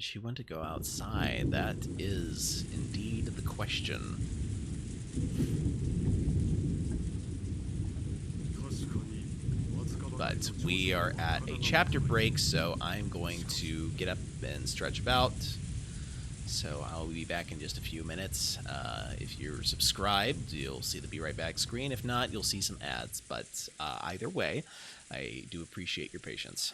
S1: would she want to go outside? That is indeed the question. But we are at a chapter break, so I'm going to get up and stretch about. So I'll be back in just a few minutes. If you're subscribed, you'll see the Be Right Back screen. If not, you'll see some ads. But either way, I do appreciate your patience.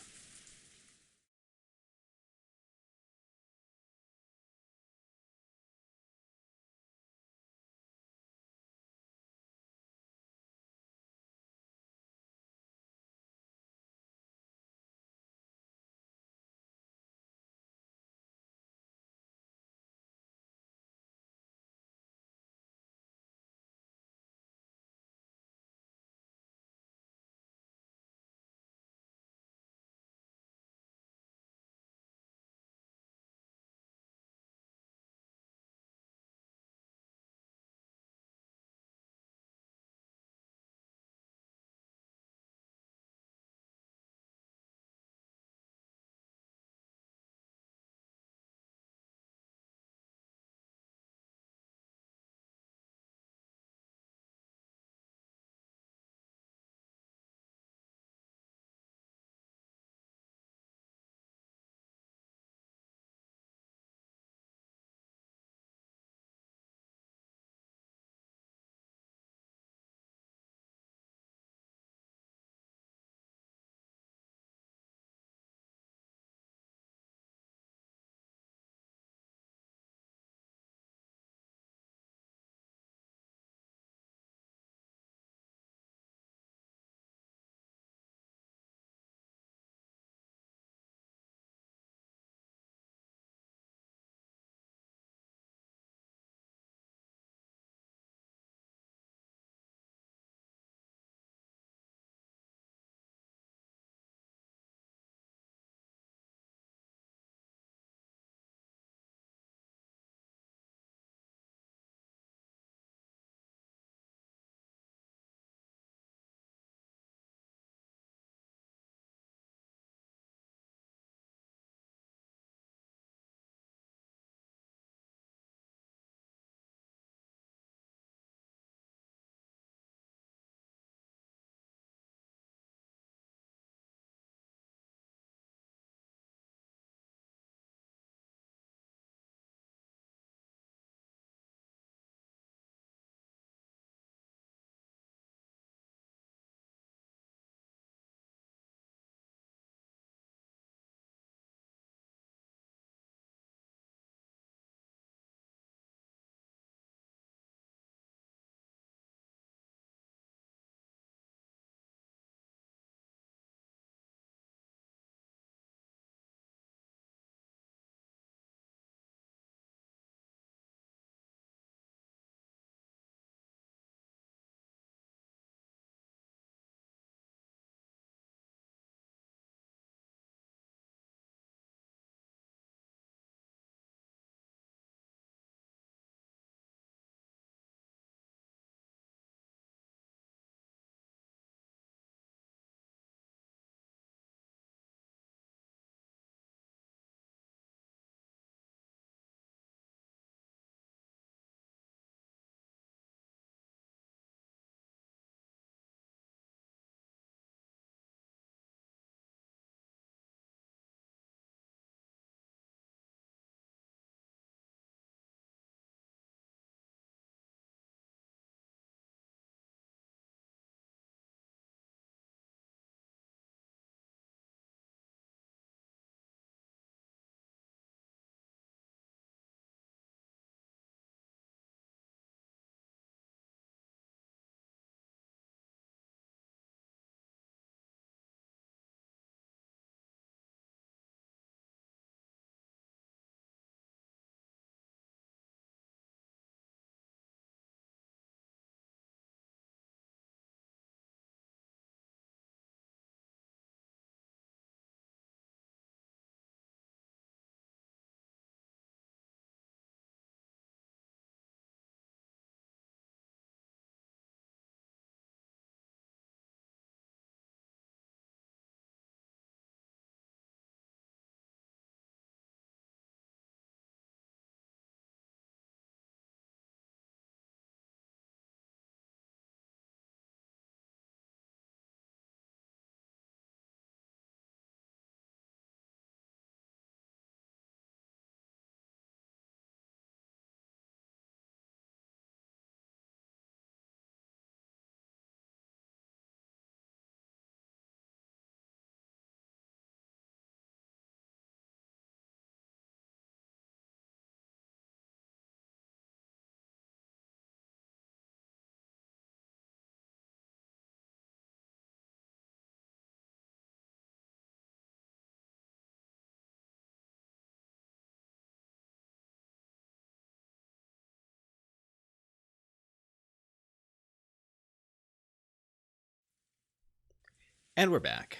S1: And we're back.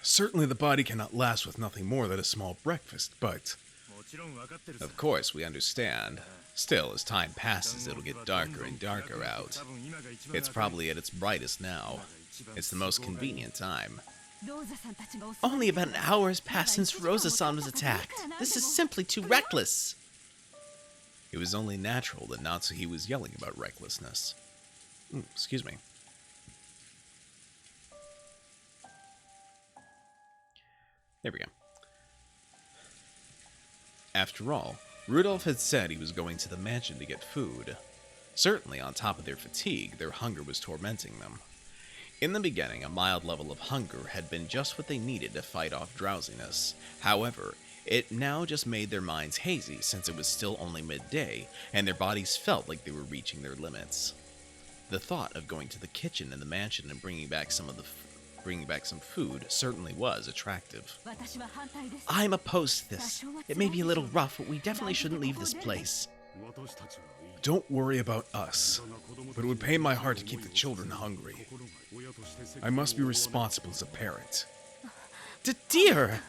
S3: Certainly the body cannot last with nothing more than a small breakfast, but
S1: Of course, we understand. Still, as time passes, it'll get darker and darker out. It's probably at its brightest now. It's the most convenient time.
S4: Only about an hour has passed since Rosa-san was attacked. This is simply too reckless.
S1: It was only natural that Natsuhi was yelling about recklessness. Excuse me. There we go. After all, Rudolph had said he was going to the mansion to get food. Certainly, on top of their fatigue, their hunger was tormenting them. In the beginning, a mild level of hunger had been just what they needed to fight off drowsiness. However, it now just made their minds hazy since it was still only midday, and their bodies felt like they were reaching their limits. The thought of going to the kitchen in the mansion and bringing back some food certainly was attractive.
S4: I'm opposed to this. It may be a little rough, but we definitely shouldn't leave this place.
S3: don't worry about us. But it would pain my heart to keep the children hungry. I must be responsible as a parent.
S4: Dear!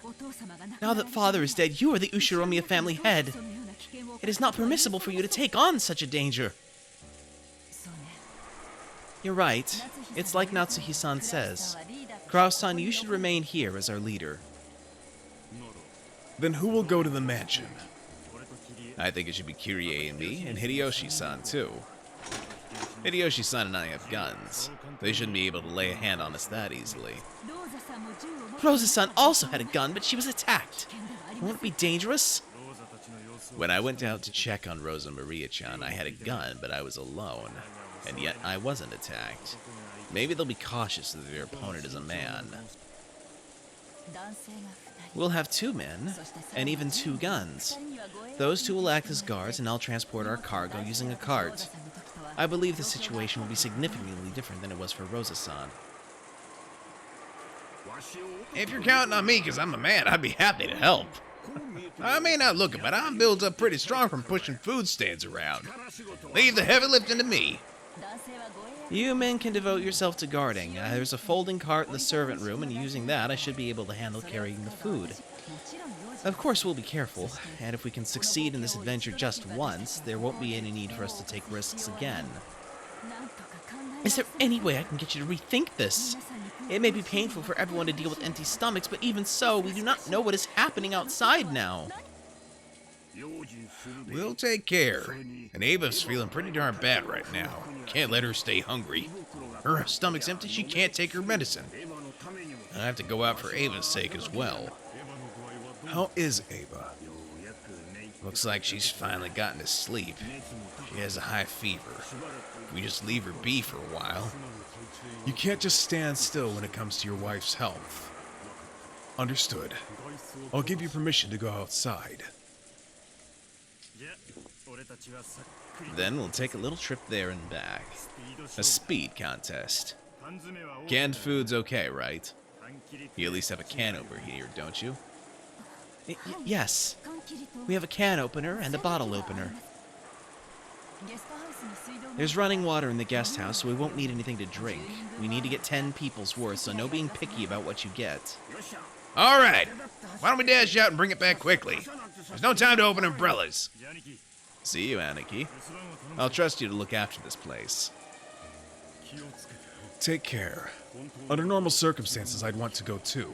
S4: Now that father is dead, you are the Ushiromiya family head. It is not permissible for you to take on such a danger. You're right. It's like Natsuhi-san says. Kurao-san, you should remain here as our leader.
S3: Then who will go to the mansion?
S1: I think it should be Kirie and me, and Hideyoshi-san too. Hideyoshi-san and I have guns. They shouldn't be able to lay a hand on us that easily.
S4: Rosa-san also had a gun, but she was attacked. Won't it be dangerous?
S1: When I went out to check on Rosa Maria-chan, I had a gun, but I was alone. And yet I wasn't attacked. Maybe they'll be cautious that their opponent is a man.
S4: We'll have 2 men, and even 2 guns. Those 2 will act as guards, and I'll transport our cargo using a cart. I believe the situation will be significantly different than it was for Rosa-san.
S1: If you're counting on me because I'm a man, I'd be happy to help. I may not look it, but I'm built up pretty strong from pushing food stands around. Leave the heavy lifting to me.
S4: You men can devote yourself to guarding. There's a folding cart in the servant room, and using that, I should be able to handle carrying the food. Of course, we'll be careful, and if we can succeed in this adventure just once, there won't be any need for us to take risks again. Is there any way I can get you to rethink this? It may be painful for everyone to deal with empty stomachs, but even so, we do not know what is happening outside now.
S1: We'll take care. And Ava's feeling pretty darn bad right now. Can't let her stay hungry. Her stomach's empty, she can't take her medicine. I have to go out for Ava's sake as well.
S3: How is Ava?
S1: Looks like she's finally gotten to sleep. She has a high fever. We just leave her be for a while.
S3: You can't just stand still when it comes to your wife's health. Understood. I'll give you permission to go outside.
S1: Then we'll take a little trip there and back. A speed contest. Canned food's okay, right? You at least have a can over here, don't you?
S4: Yes. We have a can opener and a bottle opener. There's running water in the guest house, so we won't need anything to drink. We need to get 10 people's worth, so no being picky about what you get.
S1: All right. Why don't we dash out and bring it back quickly? There's no time to open umbrellas. See you, Aniki. I'll trust you to look after this place.
S3: Take care. Under normal circumstances, I'd want to go too.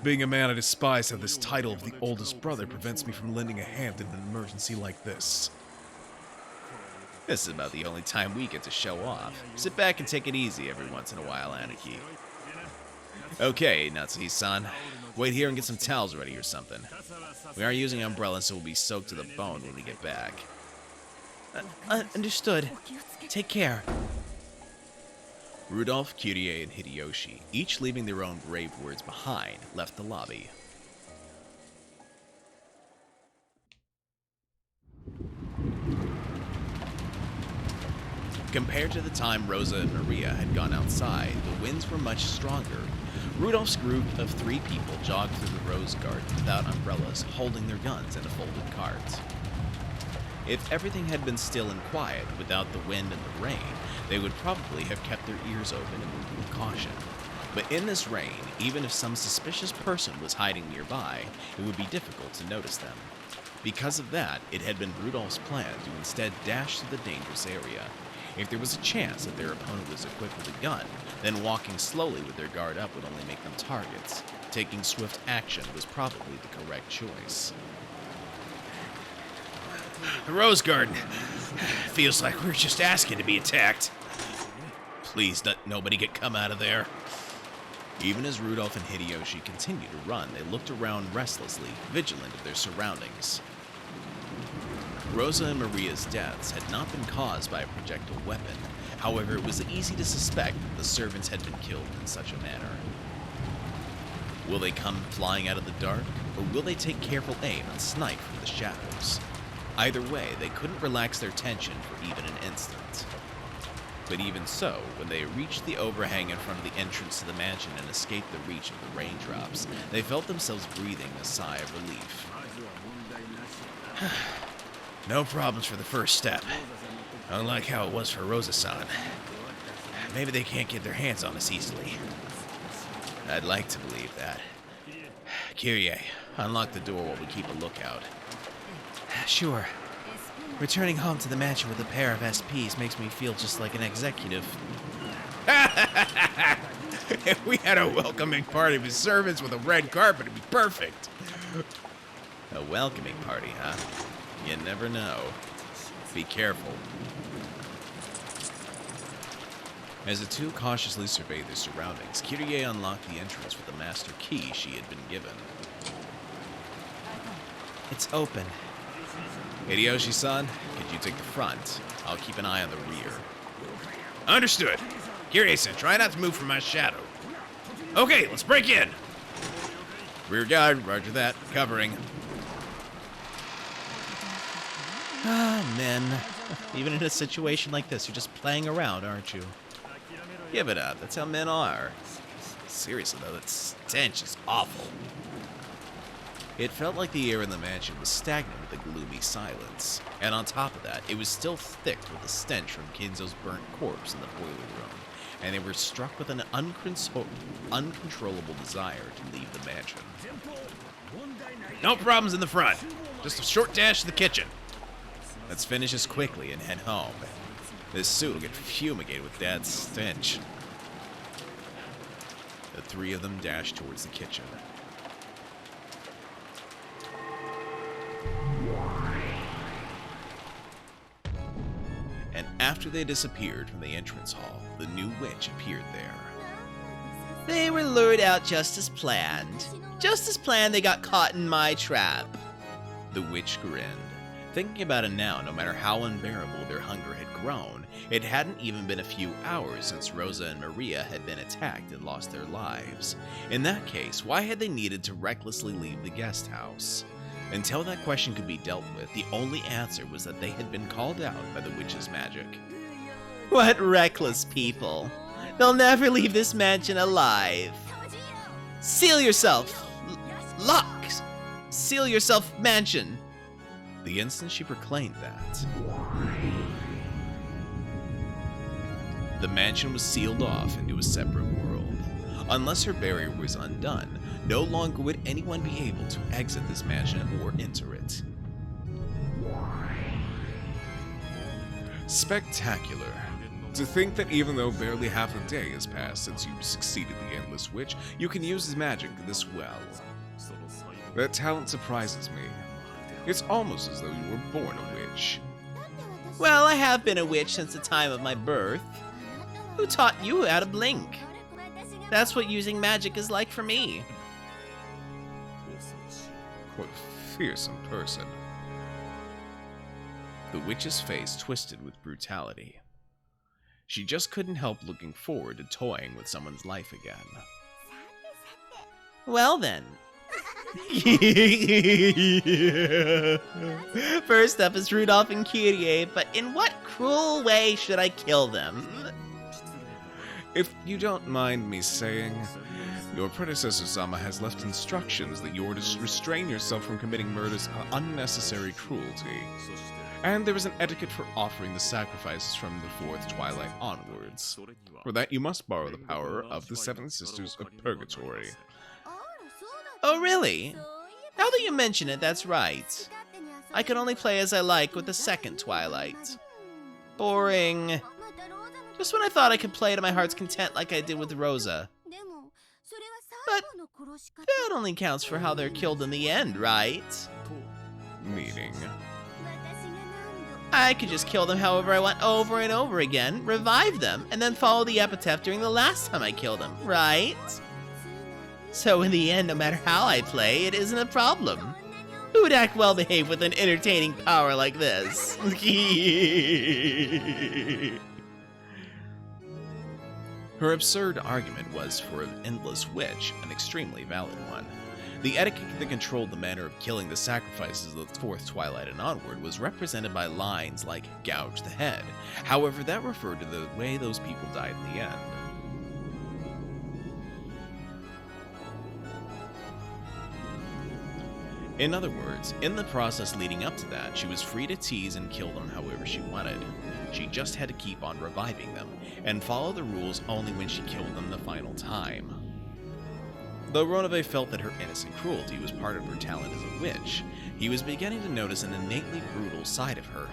S3: Being a man I despise how this title of the oldest brother prevents me from lending a hand in an emergency like this.
S1: This is about the only time we get to show off. Sit back and take it easy every once in a while, Aniki. Okay, Natsuhi-san. Wait here and get some towels ready or something. We aren't using umbrellas, so we'll be soaked to the bone when we get back.
S4: Understood. Take care.
S1: Rudolph, Kirie, and Hideyoshi, each leaving their own brave words behind, left the lobby. Compared to the time Rosa and Maria had gone outside, the winds were much stronger. Rudolph's group of 3 people jogged through the rose garden without umbrellas, holding their guns in a folded cart. If everything had been still and quiet, without the wind and the rain, they would probably have kept their ears open and moved with caution. But in this rain, even if some suspicious person was hiding nearby, it would be difficult to notice them. Because of that, it had been Rudolph's plan to instead dash through the dangerous area. If there was a chance that their opponent was equipped with a gun, then walking slowly with their guard up would only make them targets. Taking swift action was probably the correct choice.
S3: The Rose Garden. Feels like we're just asking to be attacked.
S1: Please let nobody get come out of there. Even as Rudolph and Hideyoshi continued to run, they looked around restlessly, vigilant of their surroundings. Rosa and Maria's deaths had not been caused by a projectile weapon. However, it was easy to suspect that the servants had been killed in such a manner. Will they come flying out of the dark, or will they take careful aim and snipe from the shadows? Either way, they couldn't relax their tension for even an instant. But even so, when they reached the overhang in front of the entrance to the mansion and escaped the reach of the raindrops, they felt themselves breathing a sigh of relief.
S3: No problems for the first step. Unlike how it was for Rosa-san. Maybe they can't get their hands on us easily.
S1: I'd like to believe that. Kyrie, unlock the door while we keep a lookout.
S2: Sure. Returning home to the mansion with a pair of SPs makes me feel just like an executive.
S3: If we had a welcoming party with servants with a red carpet, it'd be perfect.
S1: A welcoming party, huh? You never know. Be careful. As the two cautiously surveyed their surroundings, Kyrie unlocked the entrance with the master key she had been given.
S2: It's open.
S1: Hideyoshi-san, could you take the front? I'll keep an eye on the rear.
S3: Understood. Kyrie-san, try not to move from my shadow. Okay, let's break in.
S1: Rear guard, roger that. Covering.
S2: Ah, men. Even in a situation like this, you're just playing around, aren't you?
S1: Give it up. That's how men are. Seriously, though, that stench is awful. It felt like the air in the mansion was stagnant with a gloomy silence. And on top of that, it was still thick with the stench from Kinzo's burnt corpse in the boiler room. And they were struck with an uncontrollable desire to leave the mansion.
S3: No problems in the front. Just a short dash to the kitchen.
S1: Let's finish this quickly and head home. This suit will get fumigated with Dad's stench. The three of them dashed towards the kitchen. And after they disappeared from the entrance hall, the new witch appeared there.
S4: They were lured out just as planned. Just as planned, they got caught in my trap.
S1: The witch grinned. Thinking about it now, no matter how unbearable their hunger had grown, it hadn't even been a few hours since Rosa and Maria had been attacked and lost their lives. In that case, why had they needed to recklessly leave the guest house? Until that question could be dealt with, the only answer was that they had been called out by the witch's magic.
S4: What reckless people. They'll never leave this mansion alive. Seal yourself. Lock. Seal yourself, mansion.
S1: The instant she proclaimed that, the mansion was sealed off into a separate world. Unless her barrier was undone, no longer would anyone be able to exit this mansion or enter it. Spectacular. To think that even though barely half a day has passed since you succeeded the Endless Witch, you can use his magic this well. That talent surprises me. It's almost as though you were born a witch.
S4: Well, I have been a witch since the time of my birth. Who taught you how to blink? That's what using magic is like for me.
S1: What a fearsome person. The witch's face twisted with brutality. She just couldn't help looking forward to toying with someone's life again.
S4: Well then. First up is Rudolph and Kyrie, but in what cruel way should I kill them?
S3: If you don't mind me saying, your predecessor Sama has left instructions that you are to restrain yourself from committing murders of unnecessary cruelty. And there is an etiquette for offering the sacrifices from the fourth twilight onwards. For that you must borrow the power of the Seven Sisters of Purgatory.
S4: Oh, really? Now that you mention it, that's right. I can only play as I like with the second Twilight. Boring. Just when I thought I could play to my heart's content like I did with Rosa. But that only counts for how they're killed in the end, right?
S3: Meaning?
S4: I could just kill them however I want over and over again, revive them, and then follow the epitaph during the last time I killed them, right? So in the end, no matter how I play, it isn't a problem. Who would act well behaved with an entertaining power like this?
S1: Her absurd argument was, for an endless witch, an extremely valid one. The etiquette that controlled the manner of killing the sacrifices of the fourth twilight and onward was represented by lines like gouge the head. However, that referred to the way those people died in the end. In other words, in the process leading up to that, she was free to tease and kill them however she wanted. She just had to keep on reviving them, and follow the rules only when she killed them the final time. Though Ronove felt that her innocent cruelty was part of her talent as a witch, he was beginning to notice an innately brutal side of her.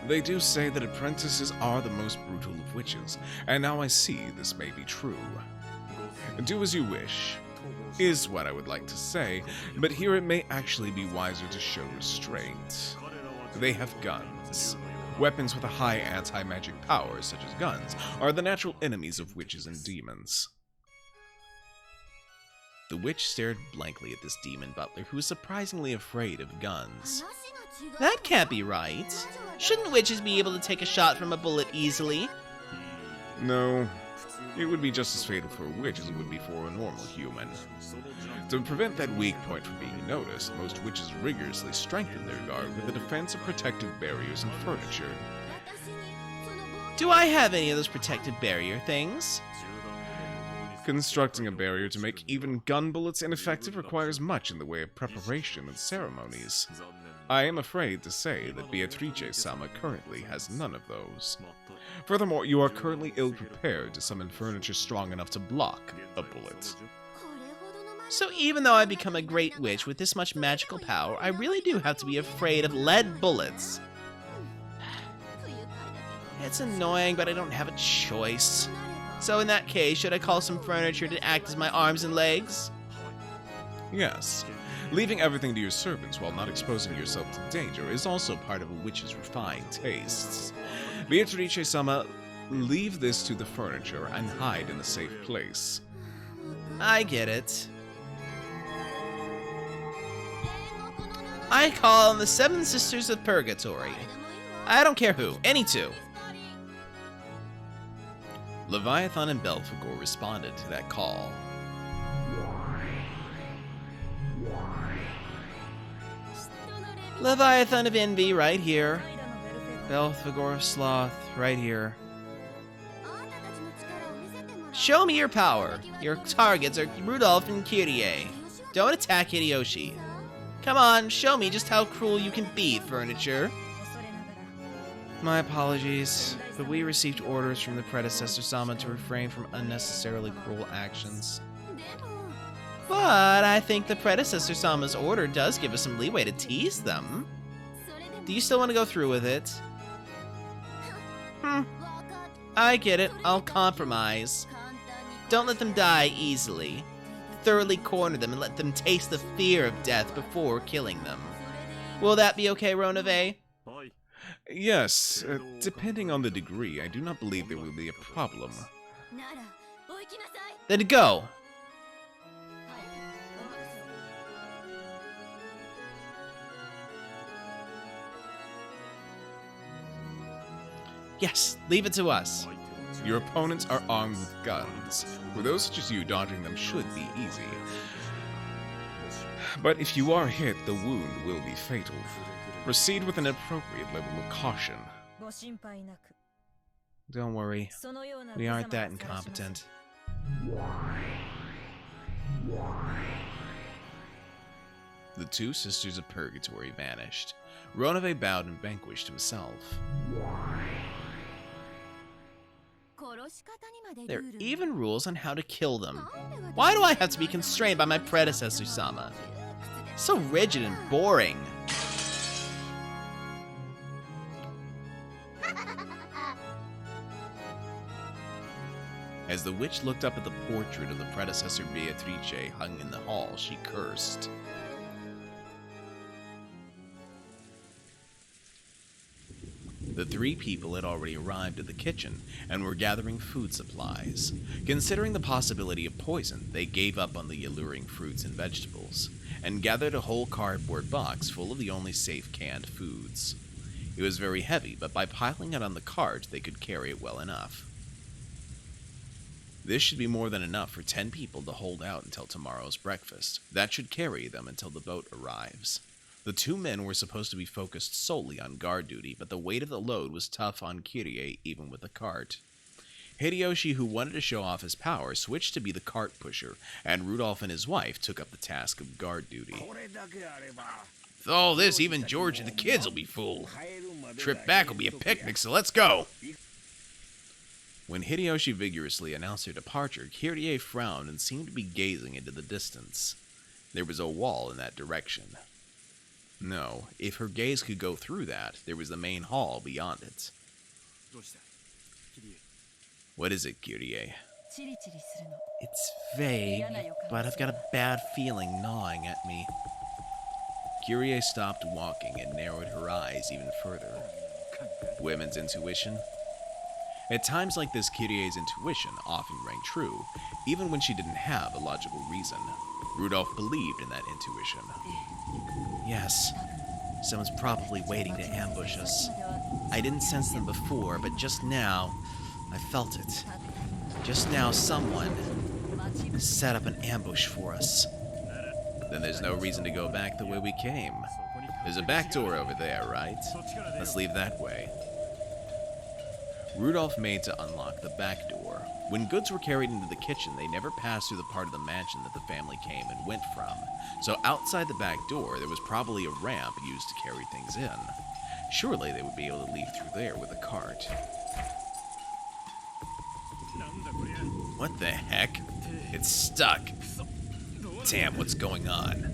S1: They do say that apprentices are the most brutal of witches, and now I see this may be true. Do as you wish, is what I would like to say, but here it may actually be wiser to show restraint. They have guns. Weapons with a high anti-magic power, such as guns, are the natural enemies of witches and demons. The witch stared blankly at this demon butler, who was surprisingly afraid of guns.
S4: That can't be right. Shouldn't witches be able to take a shot from a bullet easily?
S1: No, it would be just as fatal for a witch as it would be for a normal human. To prevent that weak point from being noticed, most witches rigorously strengthen their guard with the defense of protective barriers and furniture.
S4: Do I have any of those protective barrier things?
S1: Constructing a barrier to make even gun bullets ineffective requires much in the way of preparation and ceremonies. I am afraid to say that Beatrice-sama currently has none of those. Furthermore, you are currently ill-prepared to summon furniture strong enough to block a bullet.
S4: So even though I become a great witch with this much magical power, I really do have to be afraid of lead bullets. It's annoying, but I don't have a choice. So in that case, should I call some furniture to act as my arms and legs?
S1: Yes. Leaving everything to your servants while not exposing yourself to danger is also part of a witch's refined tastes. Beatrice-sama, leave this to the furniture and hide in a safe place.
S4: I get it. I call on the Seven Sisters of Purgatory. I don't care who, any two.
S1: Leviathan and Belphegor responded to that call.
S4: Leviathan of Envy right here. Belphegor of Sloth right here. Show me your power. Your targets are Rudolph and Kyrie. Don't attack Hideyoshi. Come on, show me just how cruel you can be, furniture.
S2: My apologies, but we received orders from the predecessor Sama to refrain from unnecessarily cruel actions.
S4: But I think the predecessor Sama's order does give us some leeway to tease them. Do you still want to go through with it? I get it. I'll compromise. Don't let them die easily. Thoroughly corner them and let them taste the fear of death before killing them. Will that be okay, Ronove?
S1: Yes, depending on the degree, I do not believe there will be a problem.
S4: Then go! Yes, leave it to us.
S1: Your opponents are armed with guns. For those such as you, dodging them should be easy. But if you are hit, the wound will be fatal. Proceed with an appropriate level of caution.
S2: Don't worry, we aren't that incompetent.
S1: The two sisters of Purgatory vanished. Ronove bowed and vanquished himself.
S4: There are even rules on how to kill them. Why do I have to be constrained by my predecessor, Sama? So rigid and boring.
S1: As the witch looked up at the portrait of the predecessor Beatrice hung in the hall, she cursed. The three people had already arrived at the kitchen and were gathering food supplies. Considering the possibility of poison, they gave up on the alluring fruits and vegetables, and gathered a whole cardboard box full of the only safe canned foods. It was very heavy, but by piling it on the cart, they could carry it well enough. This should be more than enough for 10 people to hold out until tomorrow's breakfast. That should carry them until the boat arrives. The two men were supposed to be focused solely on guard duty, but the weight of the load was tough on Kyrie even with the cart. Hideyoshi, who wanted to show off his power, switched to be the cart pusher, and Rudolph and his wife took up the task of guard duty.
S3: With all this, even George and the kids will be full. Trip back will be a picnic, so let's go.
S1: When Hideyoshi vigorously announced their departure, Kyrie frowned and seemed to be gazing into the distance. There was a wall in that direction. No, if her gaze could go through that, there was the main hall beyond it. What is it, Kyrie?
S2: It's vague, but I've got a bad feeling gnawing at me.
S1: Kyrie stopped walking and narrowed her eyes even further. Women's intuition? At times like this, Kyrie's intuition often rang true, even when she didn't have a logical reason. Rudolph believed in that intuition.
S2: Yes, someone's probably waiting to ambush us. I didn't sense them before, but just now, I felt it. Just now, someone set up an ambush for us.
S1: Then there's no reason to go back the way we came. There's a back door over there, right? Let's leave that way. Rudolph made to unlock the back door. When goods were carried into the kitchen, they never passed through the part of the mansion that the family came and went from. So outside the back door, there was probably a ramp used to carry things in. Surely they would be able to leave through there with a cart. What the heck? It's stuck. Damn, what's going on?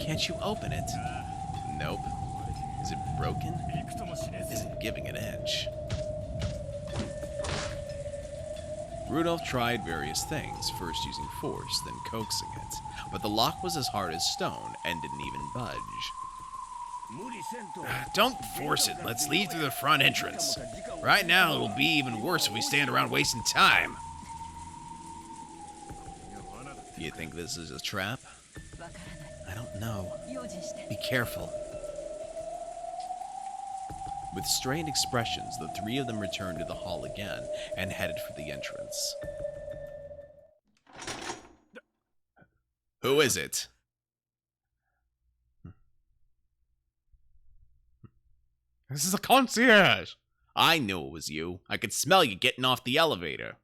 S2: Can't you open it?
S1: Nope. Is it broken? Isn't giving an inch. Rudolph tried various things, first using force, then coaxing it, but the lock was as hard as stone and didn't even budge.
S3: Don't force it. Let's leave through the front entrance. Right now, it'll be even worse if we stand around wasting time.
S1: You think this is a trap?
S2: I don't know. Be careful.
S1: With strained expressions, the three of them returned to the hall again and headed for the entrance. Who is it?
S3: This is a concierge.
S1: I knew it was you. I could smell you getting off the elevator.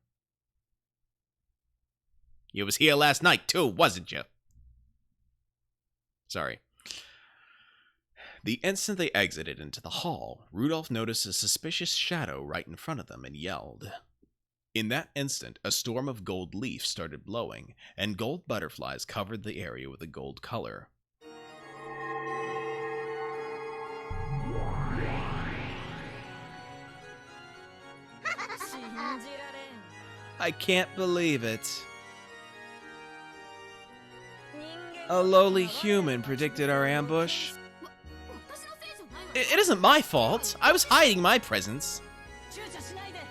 S1: You was here last night too, wasn't you? Sorry. The instant they exited into the hall, Rudolph noticed a suspicious shadow right in front of them and yelled. In that instant, a storm of gold leaves started blowing, and gold butterflies covered the area with a gold color.
S2: I can't believe it. A lowly human predicted our ambush.
S4: It isn't my fault. I was hiding my presence.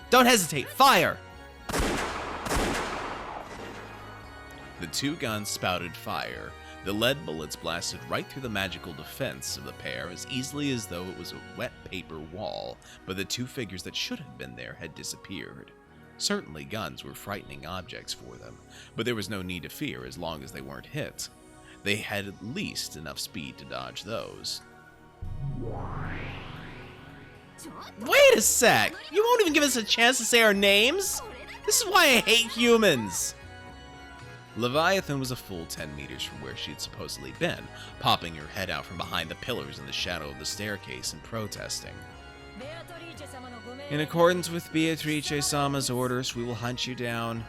S4: Don't hesitate. Fire!
S1: The two guns spouted fire. The lead bullets blasted right through the magical defense of the pair as easily as though it was a wet paper wall, but the two figures that should have been there had disappeared. Certainly guns were frightening objects for them, but there was no need to fear as long as they weren't hit. they had at least enough speed to dodge those.
S4: Wait a sec! You won't even give us a chance to say our names? This is why I hate humans!
S1: Leviathan was a full 10 meters from where she had supposedly been, popping her head out from behind the pillars in the shadow of the staircase and protesting.
S2: In accordance with Beatrice-sama's orders, we will hunt you down.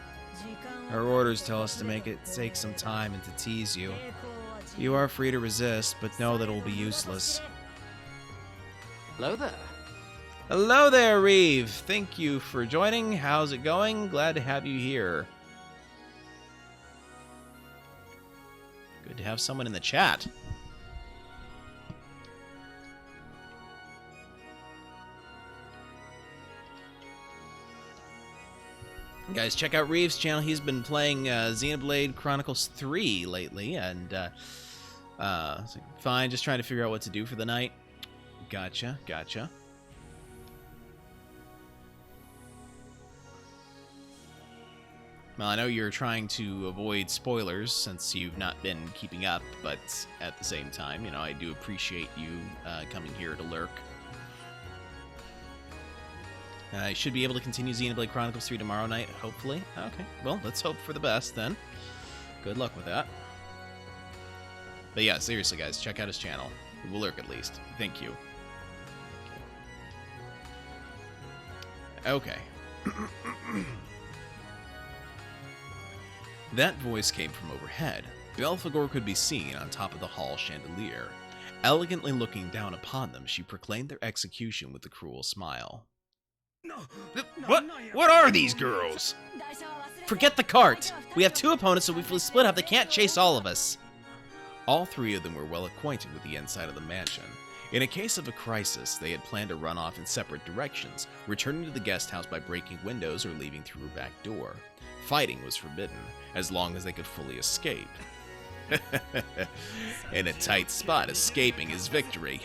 S2: Her orders tell us to make it take some time and to tease you. You are free to resist, but know that it will be useless.
S5: Hello there.
S4: Hello there, Reeve. Thank you for joining. How's it going? Glad to have you here. Good to have someone in the chat. Guys, check out Reeve's channel. He's been playing Xenoblade Chronicles 3 lately, and fine, just trying to figure out what to do for the night. Gotcha. Well, I know you're trying to avoid spoilers since you've not been keeping up, but at the same time, you know, I do appreciate you coming here to lurk. I should be able to continue Xenoblade Chronicles 3 tomorrow night, hopefully. Okay, well, let's hope for the best then. Good luck with that. But yeah, seriously, guys, check out his channel. We will lurk at least. Thank you. Okay. That voice came from overhead. Belphegor could be seen on top of the hall chandelier. Elegantly looking down upon them, she proclaimed their execution with a cruel smile.
S3: What are these girls?
S4: Forget the cart! We have two opponents, so if we split up, they can't chase all of us.
S1: All three of them were well acquainted with the inside of the mansion. In a case of a crisis, they had planned to run off in separate directions, returning to the guest house by breaking windows or leaving through a back door. Fighting was forbidden, as long as they could fully escape. In a tight spot, escaping is victory.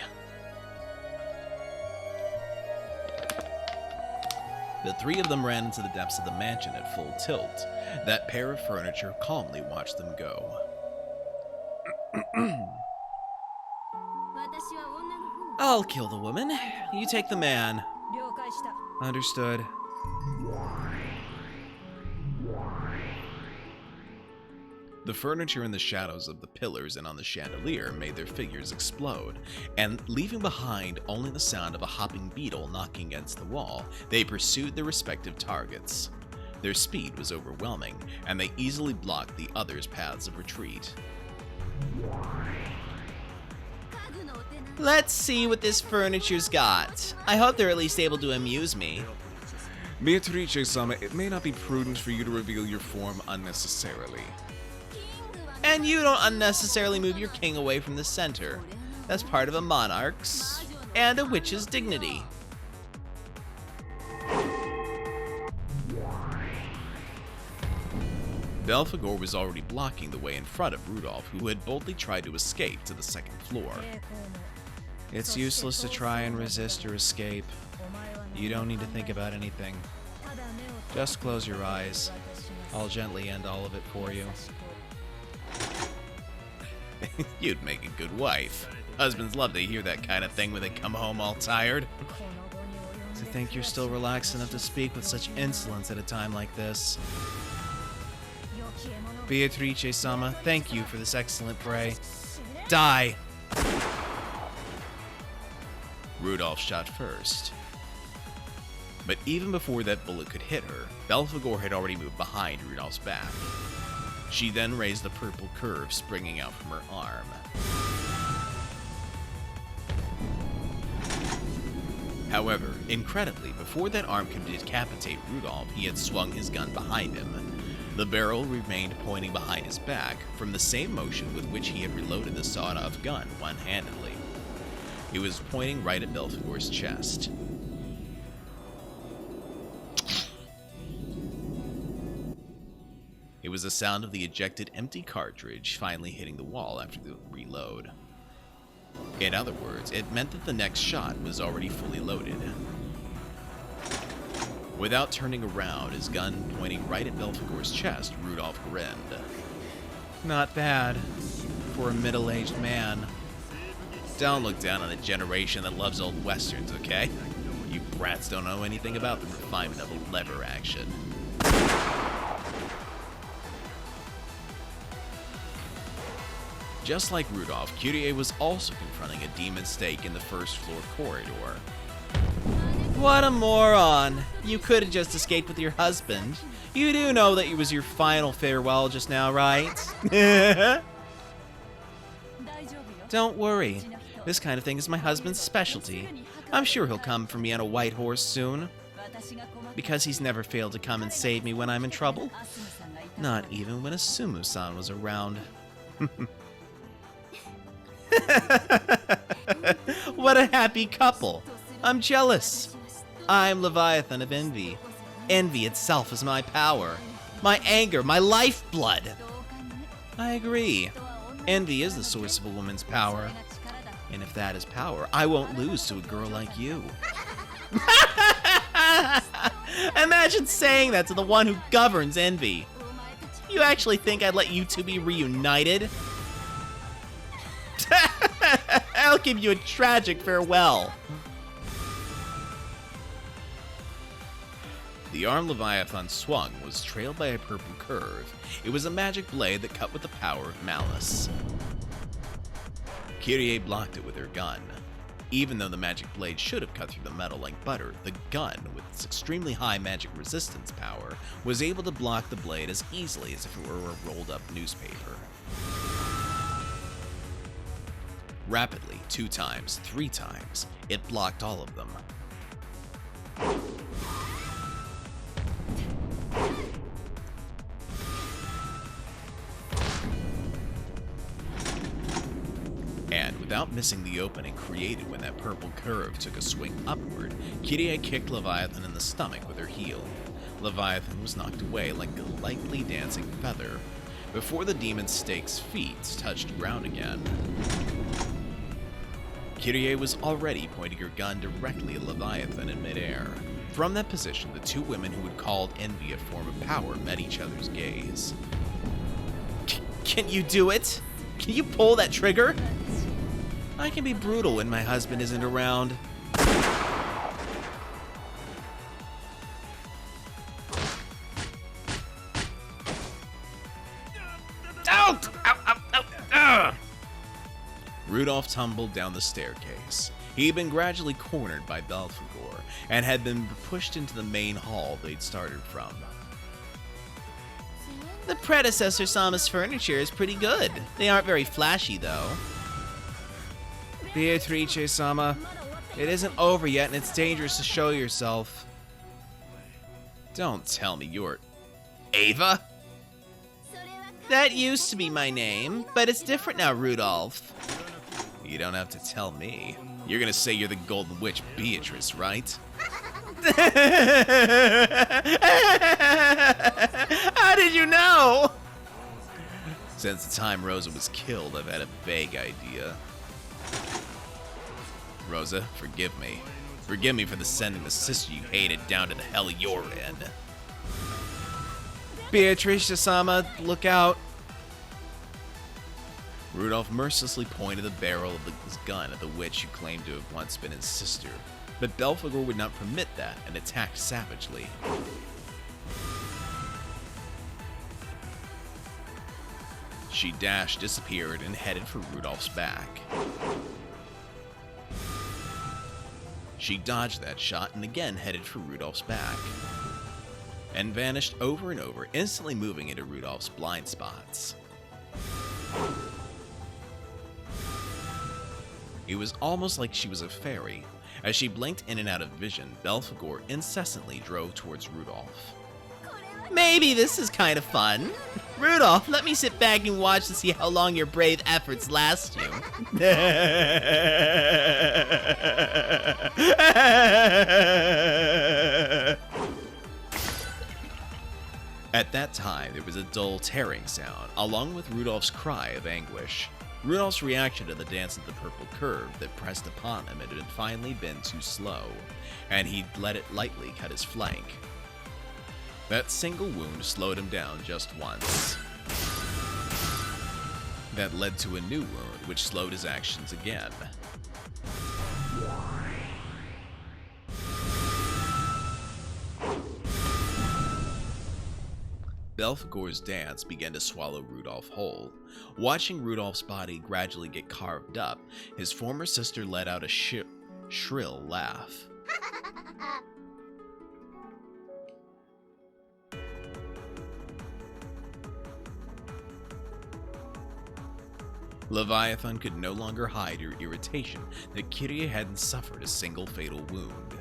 S1: The three of them ran into the depths of the mansion at full tilt. That pair of furniture calmly watched them go.
S4: I'll kill the woman. You take the man.
S2: Understood.
S1: The furniture in the shadows of the pillars and on the chandelier made their figures explode, and leaving behind only the sound of a hopping beetle knocking against the wall, they pursued their respective targets. Their speed was overwhelming, and they easily blocked the others' paths of retreat.
S4: Let's see what this furniture's got. I hope they're at least able to amuse me.
S3: Beatrice-sama, it may not be prudent for you to reveal your form unnecessarily.
S4: And you don't unnecessarily move your king away from the center. That's part of a monarch's and a witch's dignity.
S1: Belphegor was already blocking the way in front of Rudolph, who had boldly tried to escape to the second floor.
S2: It's useless to try and resist or escape. You don't need to think about anything. Just close your eyes. I'll gently end all of it for you.
S1: You'd make a good wife. Husbands love to hear that kind of thing when they come home all tired.
S2: To think you're still relaxed enough to speak with such insolence at a time like this. Beatrice-sama, thank you for this excellent prey. Die!
S1: Rudolph shot first. But even before that bullet could hit her, Belphegor had already moved behind Rudolph's back. She then raised a purple curve springing out from her arm. However, incredibly, before that arm could decapitate Rudolph, he had swung his gun behind him. The barrel remained pointing behind his back from the same motion with which he had reloaded the sawed-off gun one-handedly. It was pointing right at Belphegor's chest. It was the sound of the ejected empty cartridge finally hitting the wall after the reload. In other words, it meant that the next shot was already fully loaded. Without turning around, his gun pointing right at Belphegor's chest, Rudolph grinned.
S2: Not bad.
S1: for a middle-aged man. Don't look down on a generation that loves old westerns, okay? You brats don't know anything about the refinement of a lever action. Just like Rudolph, Kyrie was also confronting a demon stake in the first floor corridor.
S4: What a moron! You could have just escaped with your husband. You do know that it was your final farewell just now, right? Don't worry. This kind of thing is my husband's specialty. I'm sure he'll come for me on a white horse soon. Because he's never failed to come and save me when I'm in trouble. Not even when Asumu-san was around. What a happy couple. I'm jealous. I'm Leviathan of Envy. Envy itself is my power. My anger, my lifeblood. I agree. Envy is the source of a woman's power. And if that is power, I won't lose to a girl like you. Imagine saying that to the one who governs Envy. You actually think I'd let you two be reunited? I'll give you a tragic farewell.
S1: The arm Leviathan swung was trailed by a purple curve. It was a magic blade that cut with the power of malice. Kyrie blocked it with her gun. Even though the magic blade should have cut through the metal like butter, the gun, with its extremely high magic resistance power, was able to block the blade as easily as if it were a rolled-up newspaper. Rapidly, 2 times, 3 times, it blocked all of them. And without missing the opening created when that purple curve took a swing upward, Kyrie kicked Leviathan in the stomach with her heel. Leviathan was knocked away like a lightly dancing feather, before the demon stake's feet touched ground again. Kyrie was already pointing her gun directly at Leviathan in midair. From that position, the 2 women who had called Envy a form of power met each other's gaze.
S4: Can you do it? Can you pull that trigger? I can be brutal when my husband isn't around.
S1: Out! Ow, ow, ow, ow. Rudolph tumbled down the staircase. He had been gradually cornered by Belphegor and had been pushed into the main hall they'd started from.
S4: The predecessor Sama's furniture is pretty good. They aren't very flashy, though.
S2: Beatrice-sama, it isn't over yet and it's dangerous to show yourself.
S1: Don't tell me you're... Ava?
S4: That used to be my name, but it's different now, Rudolph.
S1: You don't have to tell me. You're gonna say you're the Golden Witch Beatrice, right?
S4: How did you know?
S1: Since the time Rosa was killed, I've had a vague idea. Rosa, forgive me. Forgive me for sending the sister you hated down to the hell you're in.
S2: Beatrice-sama, look out.
S1: Rudolph mercilessly pointed the barrel of his gun at the witch who claimed to have once been his sister, but Belphegor would not permit that and attacked savagely. She dashed, disappeared, and headed for Rudolph's back. She dodged that shot and again headed for Rudolph's back, and vanished over and over, instantly moving into Rudolph's blind spots. It was almost like she was a fairy. As she blinked in and out of vision, Belphegor incessantly drove towards Rudolph.
S4: Maybe this is kind of fun. Rudolph, let me sit back and watch to see how long your brave efforts last you.
S1: At that time, there was a dull tearing sound, along with Rudolph's cry of anguish. Rudolph's reaction to the dance of the purple curve that pressed upon him had finally been too slow, and he'd let it lightly cut his flank. That single wound slowed him down just once. That led to a new wound, which slowed his actions again. Belphegor's dance began to swallow Rudolph whole. Watching Rudolph's body gradually get carved up, his former sister let out a shrill laugh. Leviathan could no longer hide her irritation that Kyrie hadn't suffered a single fatal wound.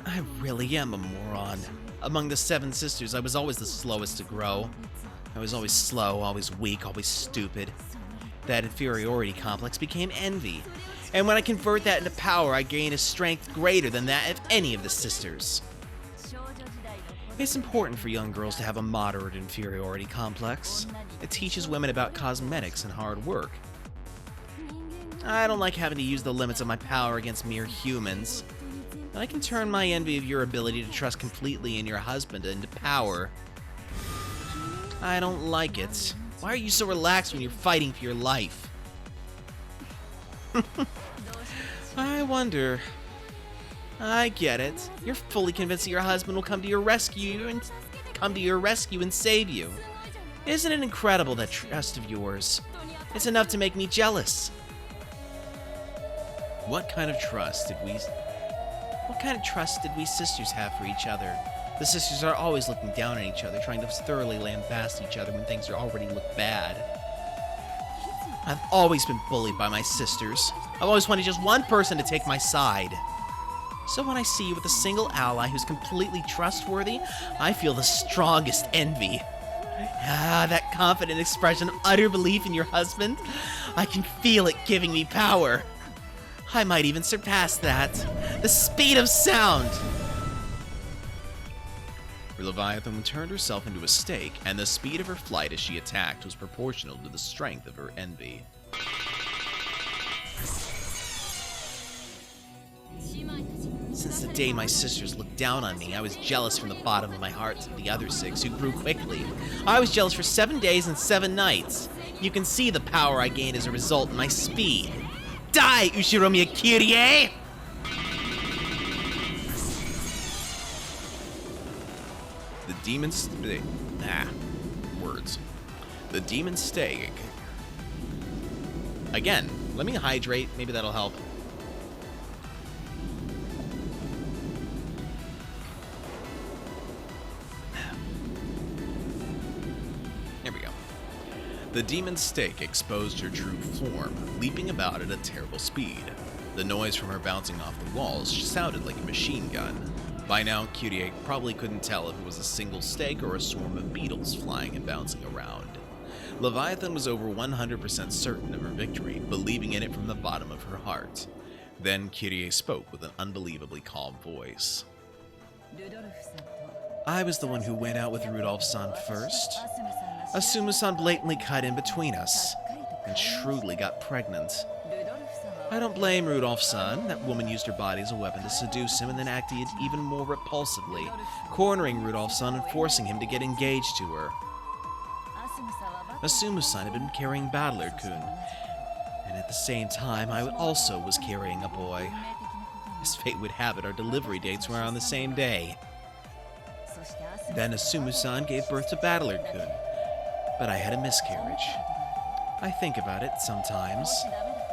S2: I really am a moron. Among the 7 sisters, I was always the slowest to grow. I was always slow, always weak, always stupid. That inferiority complex became envy. And when I convert that into power, I gain a strength greater than that of any of the sisters. It's important for young girls to have a moderate inferiority complex. It teaches women about cosmetics and hard work. I don't like having to use the limits of my power against mere humans. But I can turn my envy of your ability to trust completely in your husband into power. I don't like it. Why are you so relaxed when you're fighting for your life? I wonder. I get it. You're fully convinced that your husband will come to your rescue and save you. Isn't it incredible, that trust of yours? It's enough to make me jealous. What kind of trust did we sisters have for each other? The sisters are always looking down on each other, trying to thoroughly lambast each other when things already look bad. I've always been bullied by my sisters. I've always wanted just one person to take my side. So when I see you with a single ally who's completely trustworthy, I feel the strongest envy. Ah, that confident expression of utter belief in your husband. I can feel it giving me power. I might even surpass that. The speed of sound!
S1: Leviathan turned herself into a stake, and the speed of her flight as she attacked was proportional to the strength of her envy.
S2: Since the day my sisters looked down on me, I was jealous from the bottom of my heart to the other 6 who grew quickly. I was jealous for 7 days and 7 nights. You can see the power I gained as a result in my speed. Die, Ushiromiya Kyrie!
S1: The demon's... words. The demon's stake. Again, let me hydrate. Maybe that'll help. There we go. The demon's stake exposed her true form, leaping about at a terrible speed. The noise from her bouncing off the walls sounded like a machine gun. By now, Kyrie probably couldn't tell if it was a single stake or a swarm of beetles flying and bouncing around. Leviathan was over 100% certain of her victory, believing in it from the bottom of her heart. Then Kyrie spoke with an unbelievably calm voice.
S2: I was the one who went out with Rudolph-san first. Asuma-san blatantly cut in between us, and shrewdly got pregnant. I don't blame Rudolph-san. That woman used her body as a weapon to seduce him and then acted even more repulsively, cornering Rudolph-san and forcing him to get engaged to her. Asuma-san had been carrying Battler-kun, and at the same time I also was carrying a boy. As fate would have it, our delivery dates were on the same day. Then Asuma-san gave birth to Battler-kun, but I had a miscarriage. I think about it sometimes.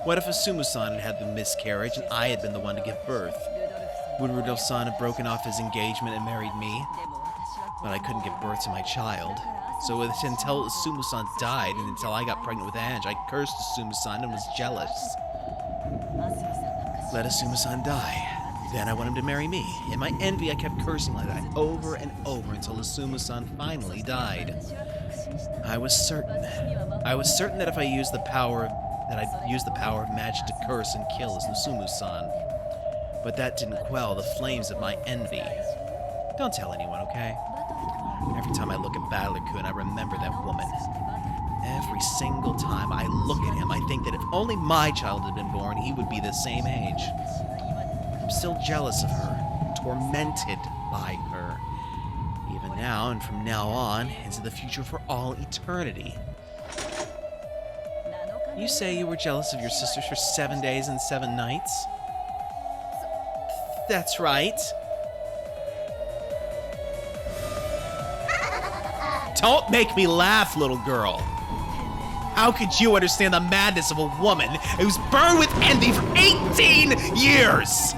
S2: What if Asuma-san had had the miscarriage and I had been the one to give birth? Would Rudolph-san have broken off his engagement and married me? But I couldn't give birth to my child. So until Asuma-san died and until I got pregnant with Ange, I cursed Asuma-san and was jealous. Let Asuma-san die. Then I want him to marry me. In my envy, I kept cursing like that over and over until Asuma-san finally died. I was certain that if I used the power of magic to curse and kill Asuma-san. But that didn't quell the flames of my envy. Don't tell anyone, okay? Every time I look at Battler-kun, I remember that woman. Every single time I look at him, I think that if only my child had been born, he would be the same age. I'm still jealous of her, tormented by her. Even now and from now on, into the future for all eternity. You say you were jealous of your sisters for 7 days and 7 nights?
S4: That's right. Don't make me laugh, little girl. How could you understand the madness of a woman who's burned with envy for 18 years?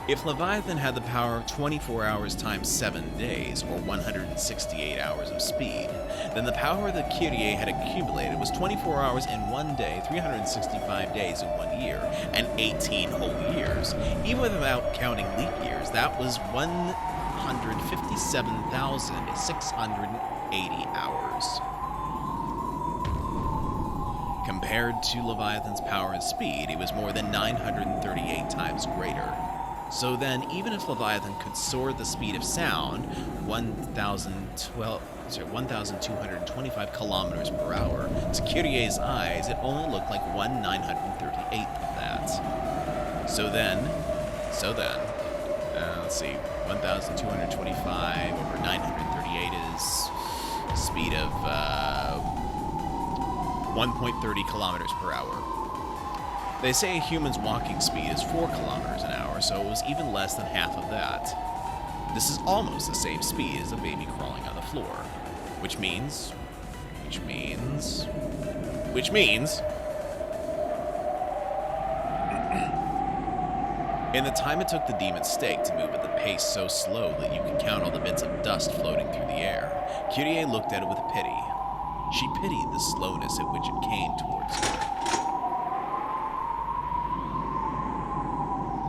S1: If Leviathan had the power of 24 hours times 7 days, or 168 hours of speed, then the power that Kyrie had accumulated was 24 hours in 1 day, 365 days in 1 year, and 18 whole years. Even without counting leap years, that was 157,680 hours. Compared to Leviathan's power and speed, it was more than 938 times greater. So then, even if Leviathan could soar at the speed of sound, 1,225 kilometers per hour, to Kyrie's eyes, it only looked like 1/938th of that. So then, let's see, 1,225 over 938 is a speed of 1.30 kilometers per hour. They say a human's walking speed is 4 kilometers an hour, so it was even less than half of that. This is almost the same speed as a baby crawling on the floor. Which means... In the time it took the demon stake to move at the pace so slow that you could count all the bits of dust floating through the air, Kyrie looked at it with pity. She pitied the slowness at which it came towards her.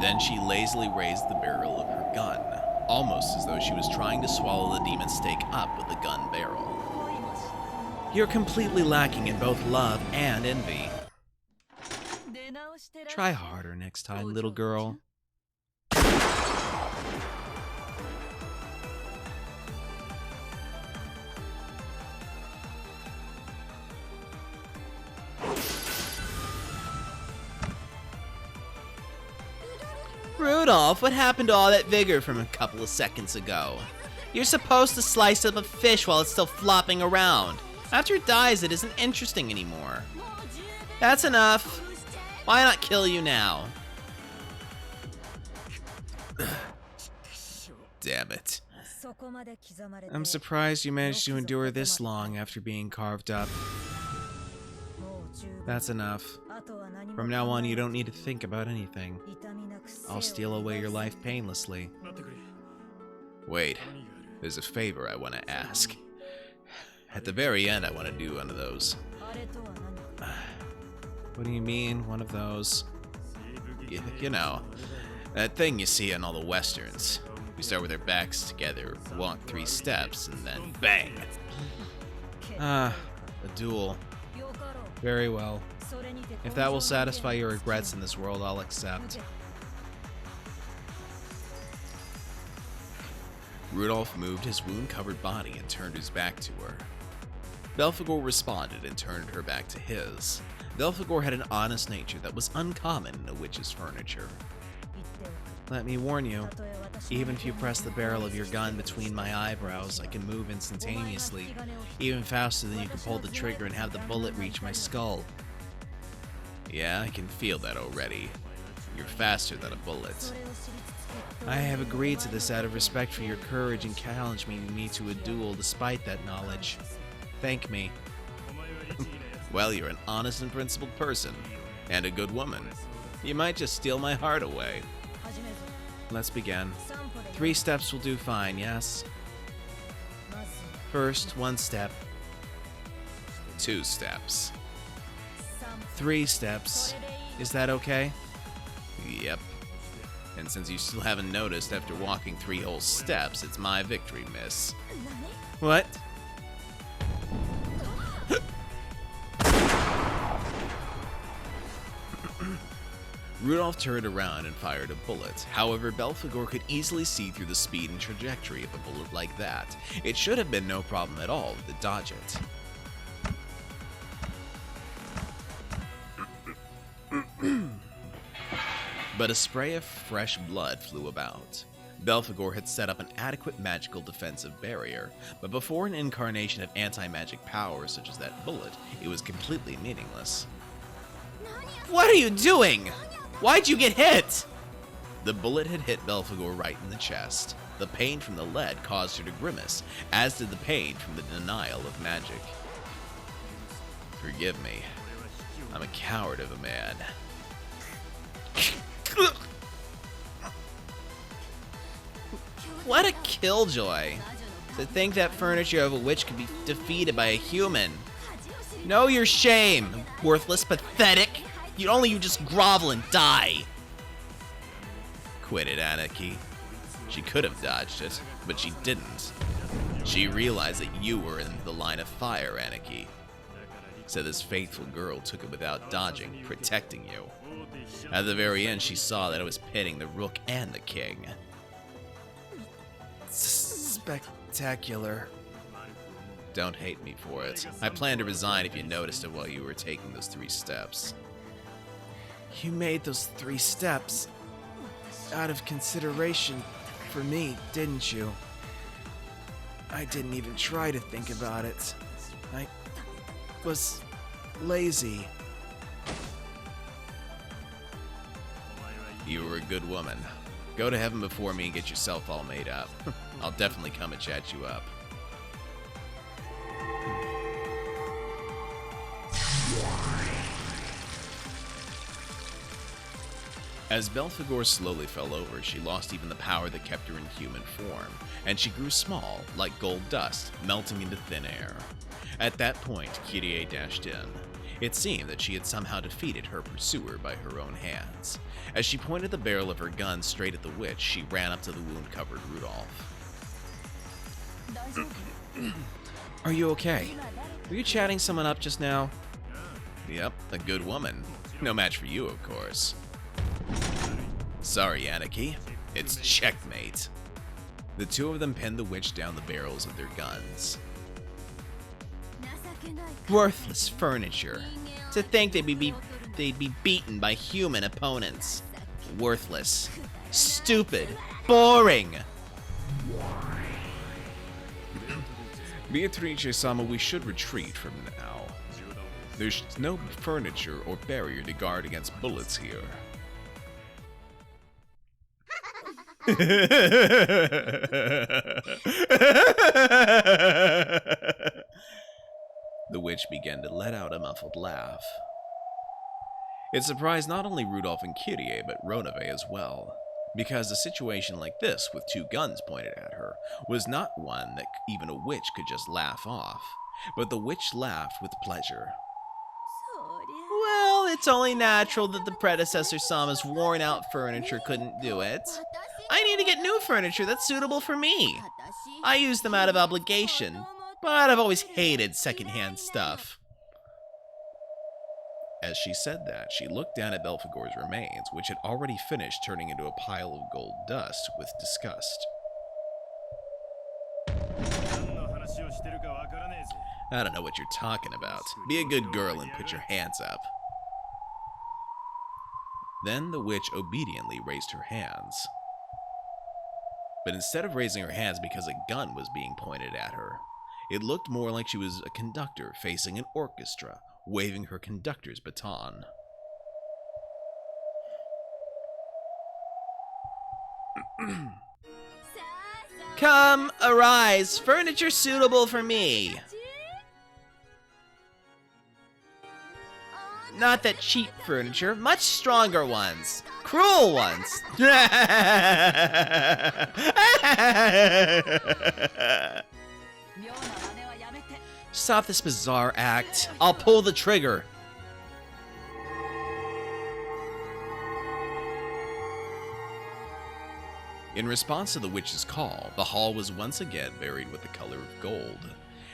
S1: Then she lazily raised the barrel of her gun, almost as though she was trying to swallow the demon stake up with the gun barrel.
S2: You're completely lacking in both love and envy. Try harder next time, little girl.
S4: Rudolph, what happened to all that vigor from a couple of seconds ago? You're supposed to slice up a fish while it's still flopping around. After it dies, it isn't interesting anymore. That's enough. Why not kill you now?
S1: Damn it.
S2: I'm surprised you managed to endure this long after being carved up. That's enough. From now on, you don't need to think about anything. I'll steal away your life painlessly.
S1: Wait, there's a favor I want to ask. At the very end, I want to do one of those.
S2: What do you mean, one of those?
S1: You know, that thing you see in all the westerns. You start with their backs together, walk 3 steps, and then bang!
S2: A duel. Very well. If that will satisfy your regrets in this world, I'll accept.
S1: Rudolph moved his wound-covered body and turned his back to her. Belphegor responded and turned her back to his. Belphegor had an honest nature that was uncommon in a witch's furniture.
S2: Let me warn you, even if you press the barrel of your gun between my eyebrows, I can move instantaneously, even faster than you can pull the trigger and have the bullet reach my skull.
S1: Yeah, I can feel that already. You're faster than a bullet.
S2: I have agreed to this out of respect for your courage in challenging me to a duel despite that knowledge. Thank me.
S1: Well, you're an honest and principled person, and a good woman. You might just steal my heart away.
S2: Let's begin. 3 steps will do fine, yes? First, 1 step.
S1: 2 steps.
S2: 3 steps. Is that okay?
S1: Yep. And since you still haven't noticed after walking 3 whole steps, it's my victory, miss.
S2: What?
S1: Rudolph turned around and fired a bullet. However, Belphegor could easily see through the speed and trajectory of a bullet like that. It should have been no problem at all to dodge it. But a spray of fresh blood flew about. Belphegor had set up an adequate magical defensive barrier, but before an incarnation of anti-magic powers such as that bullet, it was completely meaningless.
S4: What are you doing? Why'd you get hit?
S1: The bullet had hit Belphegor right in the chest. The pain from the lead caused her to grimace, as did the pain from the denial of magic. Forgive me. I'm a coward of a man.
S4: What a killjoy. To think that furniture of a witch could be defeated by a human. Know your shame, worthless, pathetic. You just grovel and die.
S1: Quit it, Anarchy. She could have dodged it, but she didn't. She realized that you were in the line of fire, Anarchy. So this faithful girl took it without dodging, protecting you. At the very end, she saw that I was pitting the rook and the king.
S2: Spectacular.
S1: Don't hate me for it. I planned to resign if you noticed it while you were taking those 3 steps.
S2: You made those 3 steps out of consideration for me, didn't you? I didn't even try to think about it. I was lazy.
S1: You were a good woman. Go to heaven before me and get yourself all made up. I'll definitely come and chat you up. As Belphegor slowly fell over, she lost even the power that kept her in human form, and she grew small, like gold dust, melting into thin air. At that point, Kyrie dashed in. It seemed that she had somehow defeated her pursuer by her own hands. As she pointed the barrel of her gun straight at the witch, she ran up to the wound-covered Rudolph.
S2: Are you okay? Were you chatting someone up just now?
S1: Yep, a good woman. No match for you, of course. Sorry, Anarchy. It's checkmate. The 2 of them pinned the witch down the barrels of their guns.
S4: Worthless furniture. To think they'd be beaten by human opponents. Worthless. Stupid. Boring.
S1: Beatrice-sama, we should retreat from now. There's no furniture or barrier to guard against bullets here. The witch began to let out a muffled laugh. It surprised not only Rudolph and Kyrie, but Ronove as well, because a situation like this, with 2 guns pointed at her, was not one that even a witch could just laugh off. But the witch laughed with pleasure.
S4: Well, it's only natural that the predecessor Sama's worn-out furniture couldn't do it. I need to get new furniture that's suitable for me. I use them out of obligation, but I've always hated secondhand stuff.
S1: As she said that, she looked down at Belphegor's remains, which had already finished turning into a pile of gold dust, with disgust. I don't know what you're talking about. Be a good girl and put your hands up. Then the witch obediently raised her hands. But instead of raising her hands because a gun was being pointed at her, it looked more like she was a conductor facing an orchestra, waving her conductor's baton.
S4: Come, arise, furniture suitable for me. Not that cheap furniture, much stronger ones. Cruel ones. Stop this bizarre act. I'll pull the trigger.
S1: In response to the witch's call, the hall was once again varied with the color of gold.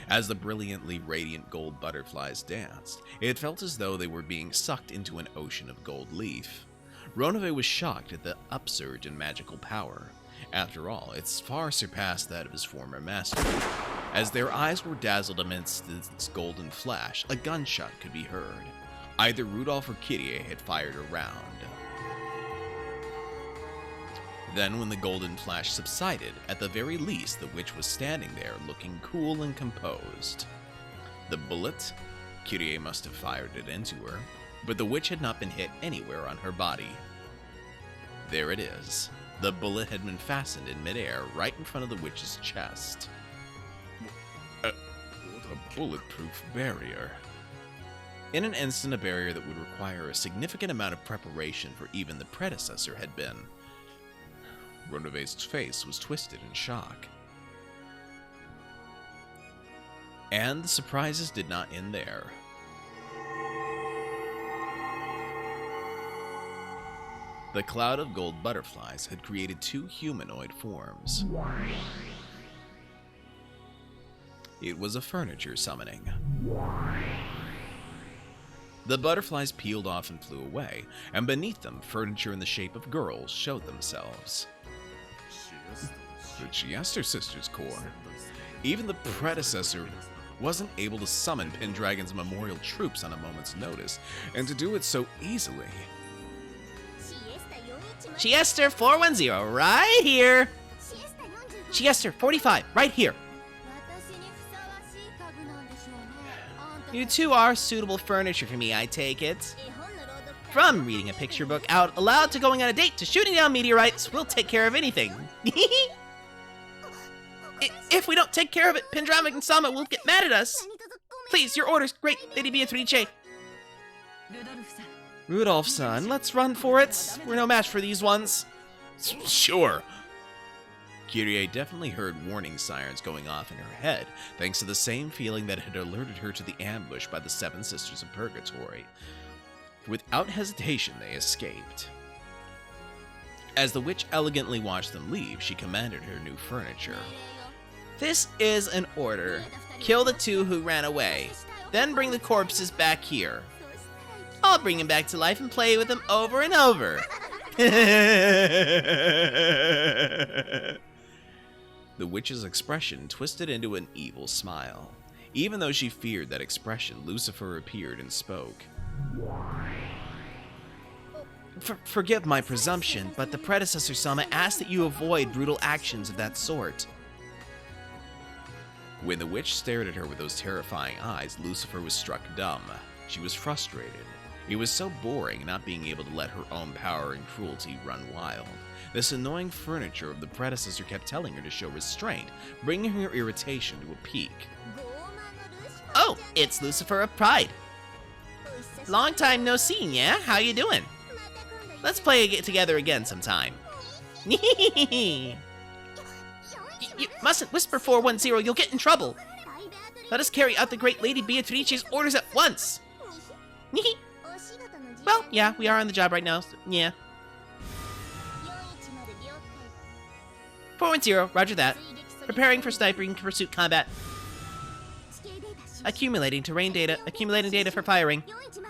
S1: As the brilliantly radiant gold butterflies danced, it felt as though they were being sucked into an ocean of gold leaf. Ronove was shocked at the upsurge in magical power. After all, it's far surpassed that of his former master. As their eyes were dazzled amidst its golden flash, a gunshot could be heard. Either Rudolph or Kyrie had fired a round. Then, when the golden flash subsided, at the very least, the witch was standing there, looking cool and composed. The bullet? Kyrie must have fired it into her, but the witch had not been hit anywhere on her body. There it is. The bullet had been fastened in midair, right in front of the witch's chest. A bulletproof barrier. In an instant, a barrier that would require a significant amount of preparation for even the predecessor had been. Renove's face was twisted in shock. And the surprises did not end there. The cloud of gold butterflies had created two humanoid forms. It was a furniture summoning. The butterflies peeled off and flew away, and beneath them, furniture in the shape of girls showed themselves. The Chiester sisters' corps. Even the predecessor wasn't able to summon Pendragon's memorial troops on a moment's notice, and to do it so easily.
S4: Chiester 410, right here. Chiester 45, right here. You two are suitable furniture for me, I take it. From reading a picture book out aloud to going on a date to shooting down meteorites, we'll take care of anything. If we don't take care of it, Pendragon and Sama will get mad at us. Please, your orders, great Lady Beatrice. Rudolph-san, let's run for it. We're no match for these ones.
S1: Sure. Kyrie definitely heard warning sirens going off in her head, thanks to the same feeling that had alerted her to the ambush by the Seven Sisters of Purgatory. Without hesitation, they escaped. As the witch elegantly watched them leave, she commanded her new furniture.
S4: This is an order. Kill the two who ran away. Then bring the corpses back here. I'll bring them back to life and play with them over and over.
S1: The witch's expression twisted into an evil smile. Even though she feared that expression, Lucifer appeared and spoke.
S4: Forgive my presumption, but the predecessor Sama asked that you avoid brutal actions of that sort.
S1: When the witch stared at her with those terrifying eyes, Lucifer was struck dumb. She was frustrated. It was so boring not being able to let her own power and cruelty run wild. This annoying furniture of the predecessor kept telling her to show restraint, bringing her irritation to a peak.
S4: Oh, it's Lucifer of Pride. Long time no see, yeah? How you doing? Let's play it together again sometime. You mustn't whisper 410, you'll get in trouble. Let us carry out the great Lady Beatrice's orders at once. Well, yeah, we are on the job right now, so yeah. 410, roger that. Preparing for sniping pursuit combat. Accumulating terrain data, accumulating data for firing.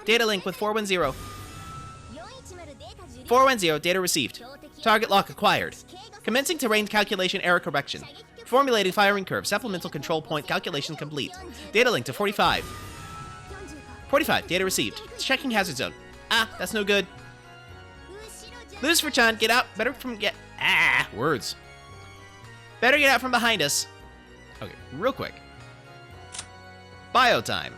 S4: Data link with 410. 410, data received. Target lock acquired. Commencing terrain calculation error correction. Formulating firing curve, supplemental control point calculation complete. Data link to 45. 45, data received. Checking hazard zone. Ah, that's no good. Lucifer-chan, get out.
S1: Words.
S4: Better get out from behind us.
S1: Okay, real quick.
S4: Bio time.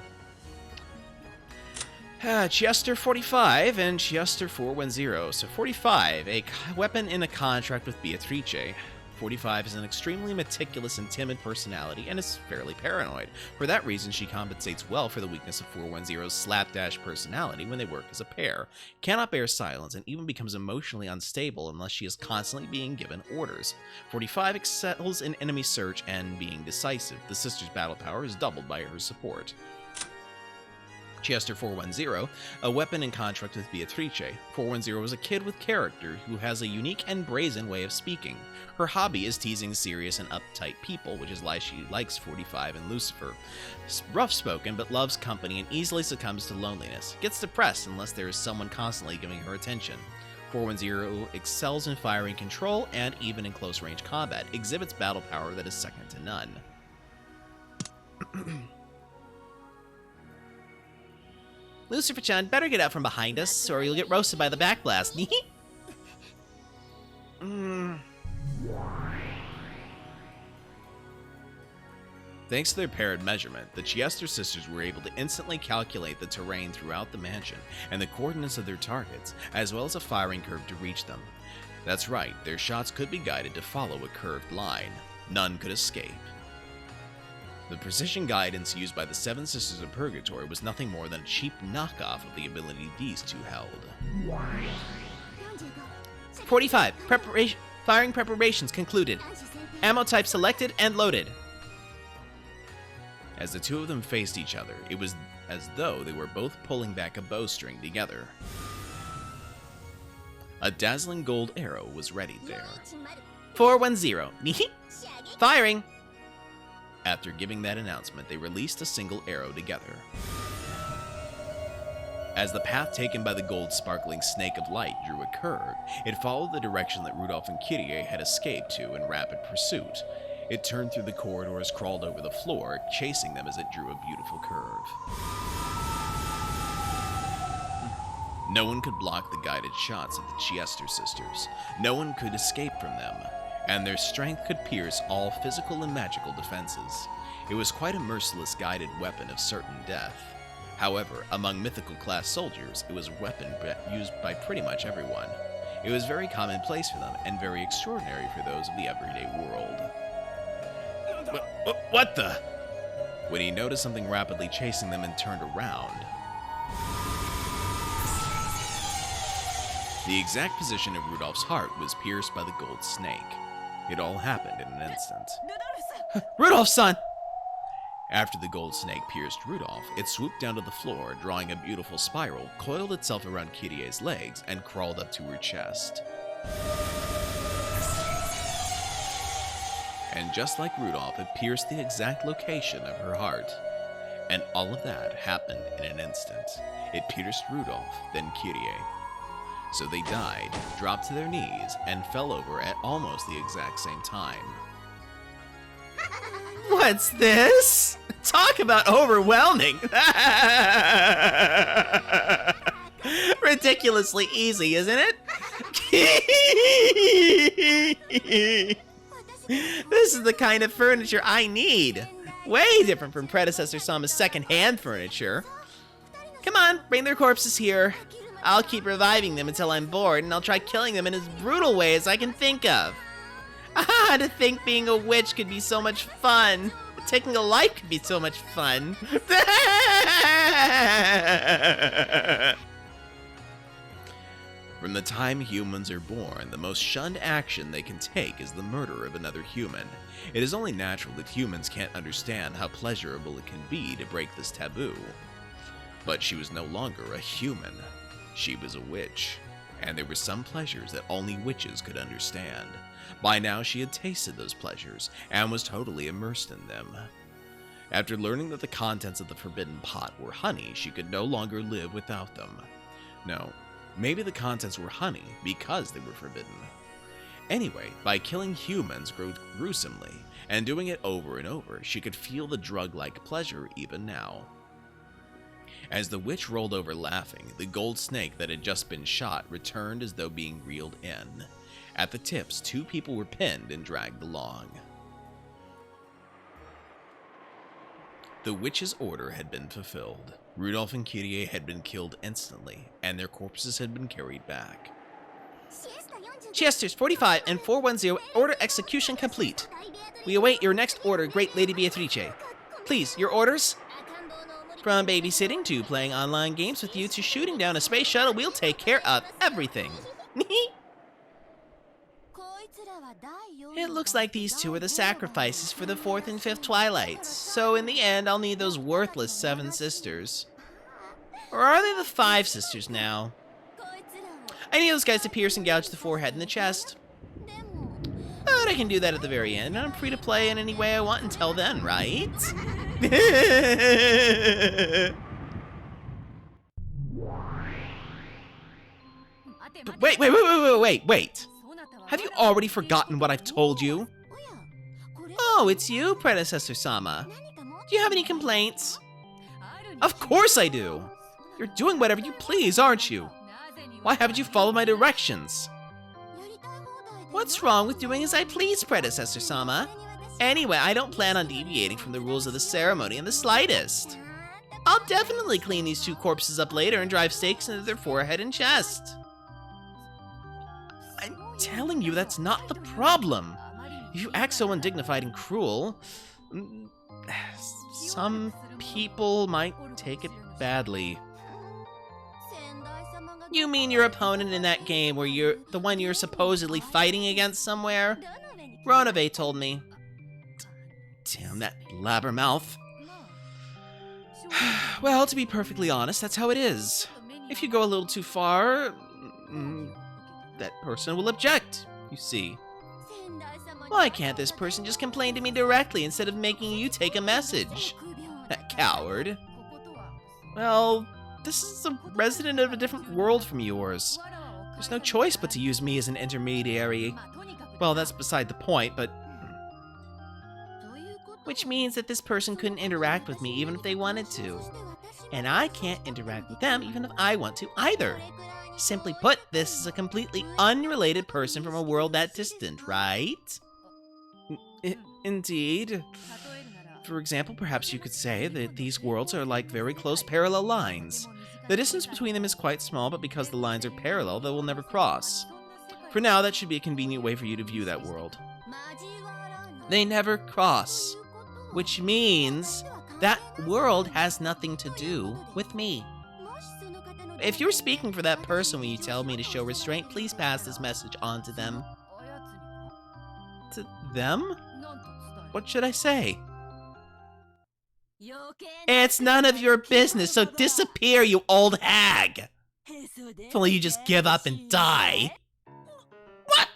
S1: Chiester 45 and Chiester 410. So 45, a weapon in a contract with Beatrice. 45 is an extremely meticulous and timid personality and is fairly paranoid. For that reason, she compensates well for the weakness of 410's slapdash personality when they work as a pair, cannot bear silence, and even becomes emotionally unstable unless she is constantly being given orders. 45 excels in enemy search and being decisive. The sister's battle power is doubled by her support. Chiester 410, a weapon in contract with Beatrice. 410 is a kid with character who has a unique and brazen way of speaking. Her hobby is teasing serious and uptight people, which is why she likes 45 and Lucifer. Rough-spoken, but loves company and easily succumbs to loneliness. Gets depressed unless there is someone constantly giving her attention. 410 excels in firing control and even in close-range combat. Exhibits battle power that is second to none.
S4: Lucifer-chan, better get out from behind us, or you'll get roasted by the backblast.
S1: Thanks to their paired measurement, the Chiester sisters were able to instantly calculate the terrain throughout the mansion and the coordinates of their targets, as well as a firing curve to reach them. That's right, their shots could be guided to follow a curved line. None could escape. The precision guidance used by the Seven Sisters of Purgatory was nothing more than a cheap knockoff of the ability these two held.
S4: 45. Firing preparations concluded. Ammo type selected and loaded.
S1: As the two of them faced each other, it was as though they were both pulling back a bowstring together. A dazzling gold arrow was ready there.
S4: 410. Firing.
S1: After giving that announcement, they released a single arrow together. As the path taken by the gold sparkling snake of light drew a curve, it followed the direction that Rudolph and Kyrie had escaped to in rapid pursuit. It turned through the corridors, crawled over the floor, chasing them as it drew a beautiful curve. No one could block the guided shots of the Chiester sisters. No one could escape from them, and their strength could pierce all physical and magical defenses. It was quite a merciless guided weapon of certain death. However, among mythical class soldiers, it was a weapon used by pretty much everyone. It was very commonplace for them, and very extraordinary for those of the everyday world. What the? When he noticed something rapidly chasing them and turned around, the exact position of Rudolph's heart was pierced by the gold snake. It all happened in an instant.
S4: Rudolph-san!
S1: After the gold snake pierced Rudolph, it swooped down to the floor, drawing a beautiful spiral, coiled itself around Kyrie's legs, and crawled up to her chest. And just like Rudolph, it pierced the exact location of her heart. And all of that happened in an instant. It pierced Rudolph, then Kyrie. So they died, dropped to their knees, and fell over at almost the exact same time.
S4: What's this? Talk about overwhelming! Ridiculously easy, isn't it? This is the kind of furniture I need. Way different from predecessor Sama's second-hand furniture. Come on, bring their corpses here. I'll keep reviving them until I'm bored, and I'll try killing them in as brutal way as I can think of. Ah, to think being a witch could be so much fun. Taking a life could be so much fun.
S1: From the time humans are born, the most shunned action they can take is the murder of another human. It is only natural that humans can't understand how pleasurable it can be to break this taboo. But she was no longer a human. She was a witch, and there were some pleasures that only witches could understand. By now she had tasted those pleasures, and was totally immersed in them. After learning that the contents of the forbidden pot were honey, she could no longer live without them. No, maybe the contents were honey because they were forbidden. Anyway, by killing humans gruesomely, and doing it over and over, she could feel the drug-like pleasure even now. As the witch rolled over laughing, the gold snake that had just been shot returned as though being reeled in. At the tips, 2 people were pinned and dragged along. The witch's order had been fulfilled. Rudolph and Kyrie had been killed instantly, and their corpses had been carried back.
S4: Chiesters 45 and 410, order execution complete. We await your next order, Great Lady Beatrice. Please, your orders? From babysitting to playing online games with you to shooting down a space shuttle, we'll take care of everything. It looks like these 2 are the sacrifices for the 4th and 5th Twilights, so in the end I'll need those worthless 7 sisters. Or are they the 5 sisters now? I need those guys to pierce and gouge the forehead and the chest. But I can do that at the very end, and I'm free to play in any way I want until then, right? Wait. Have you already forgotten what I've told you? Oh, it's you, Predecessor Sama. Do you have any complaints? Of course I do. You're doing whatever you please, aren't you? Why haven't you followed my directions? What's wrong with doing as I please, Predecessor Sama? Anyway, I don't plan on deviating from the rules of the ceremony in the slightest. I'll definitely clean these two corpses up later and drive stakes into their forehead and chest. I'm telling you, that's not the problem. If you act so undignified and cruel, some people might take it badly. You mean your opponent in that game where you're the one you're supposedly fighting against somewhere? Novelle told me. Damn that blabbermouth. Well, to be perfectly honest, that's how it is. If you go a little too far, that person will object, you see. Why can't this person just complain to me directly instead of making you take a message? That coward. Well, this is a resident of a different world from yours. There's no choice but to use me as an intermediary. Well, that's beside the point, but... Which means that this person couldn't interact with me even if they wanted to. And I can't interact with them even if I want to either. Simply put, this is a completely unrelated person from a world that distant, right? Indeed. For example, perhaps you could say that these worlds are like very close parallel lines. The distance between them is quite small, but because the lines are parallel, they will never cross. For now, that should be a convenient way for you to view that world. They never cross. Which means that world has nothing to do with me. If you're speaking for that person when you tell me to show restraint, please pass this message on to them. To them? What should I say? It's none of your business, so disappear, you old hag! If only you just give up and die. What?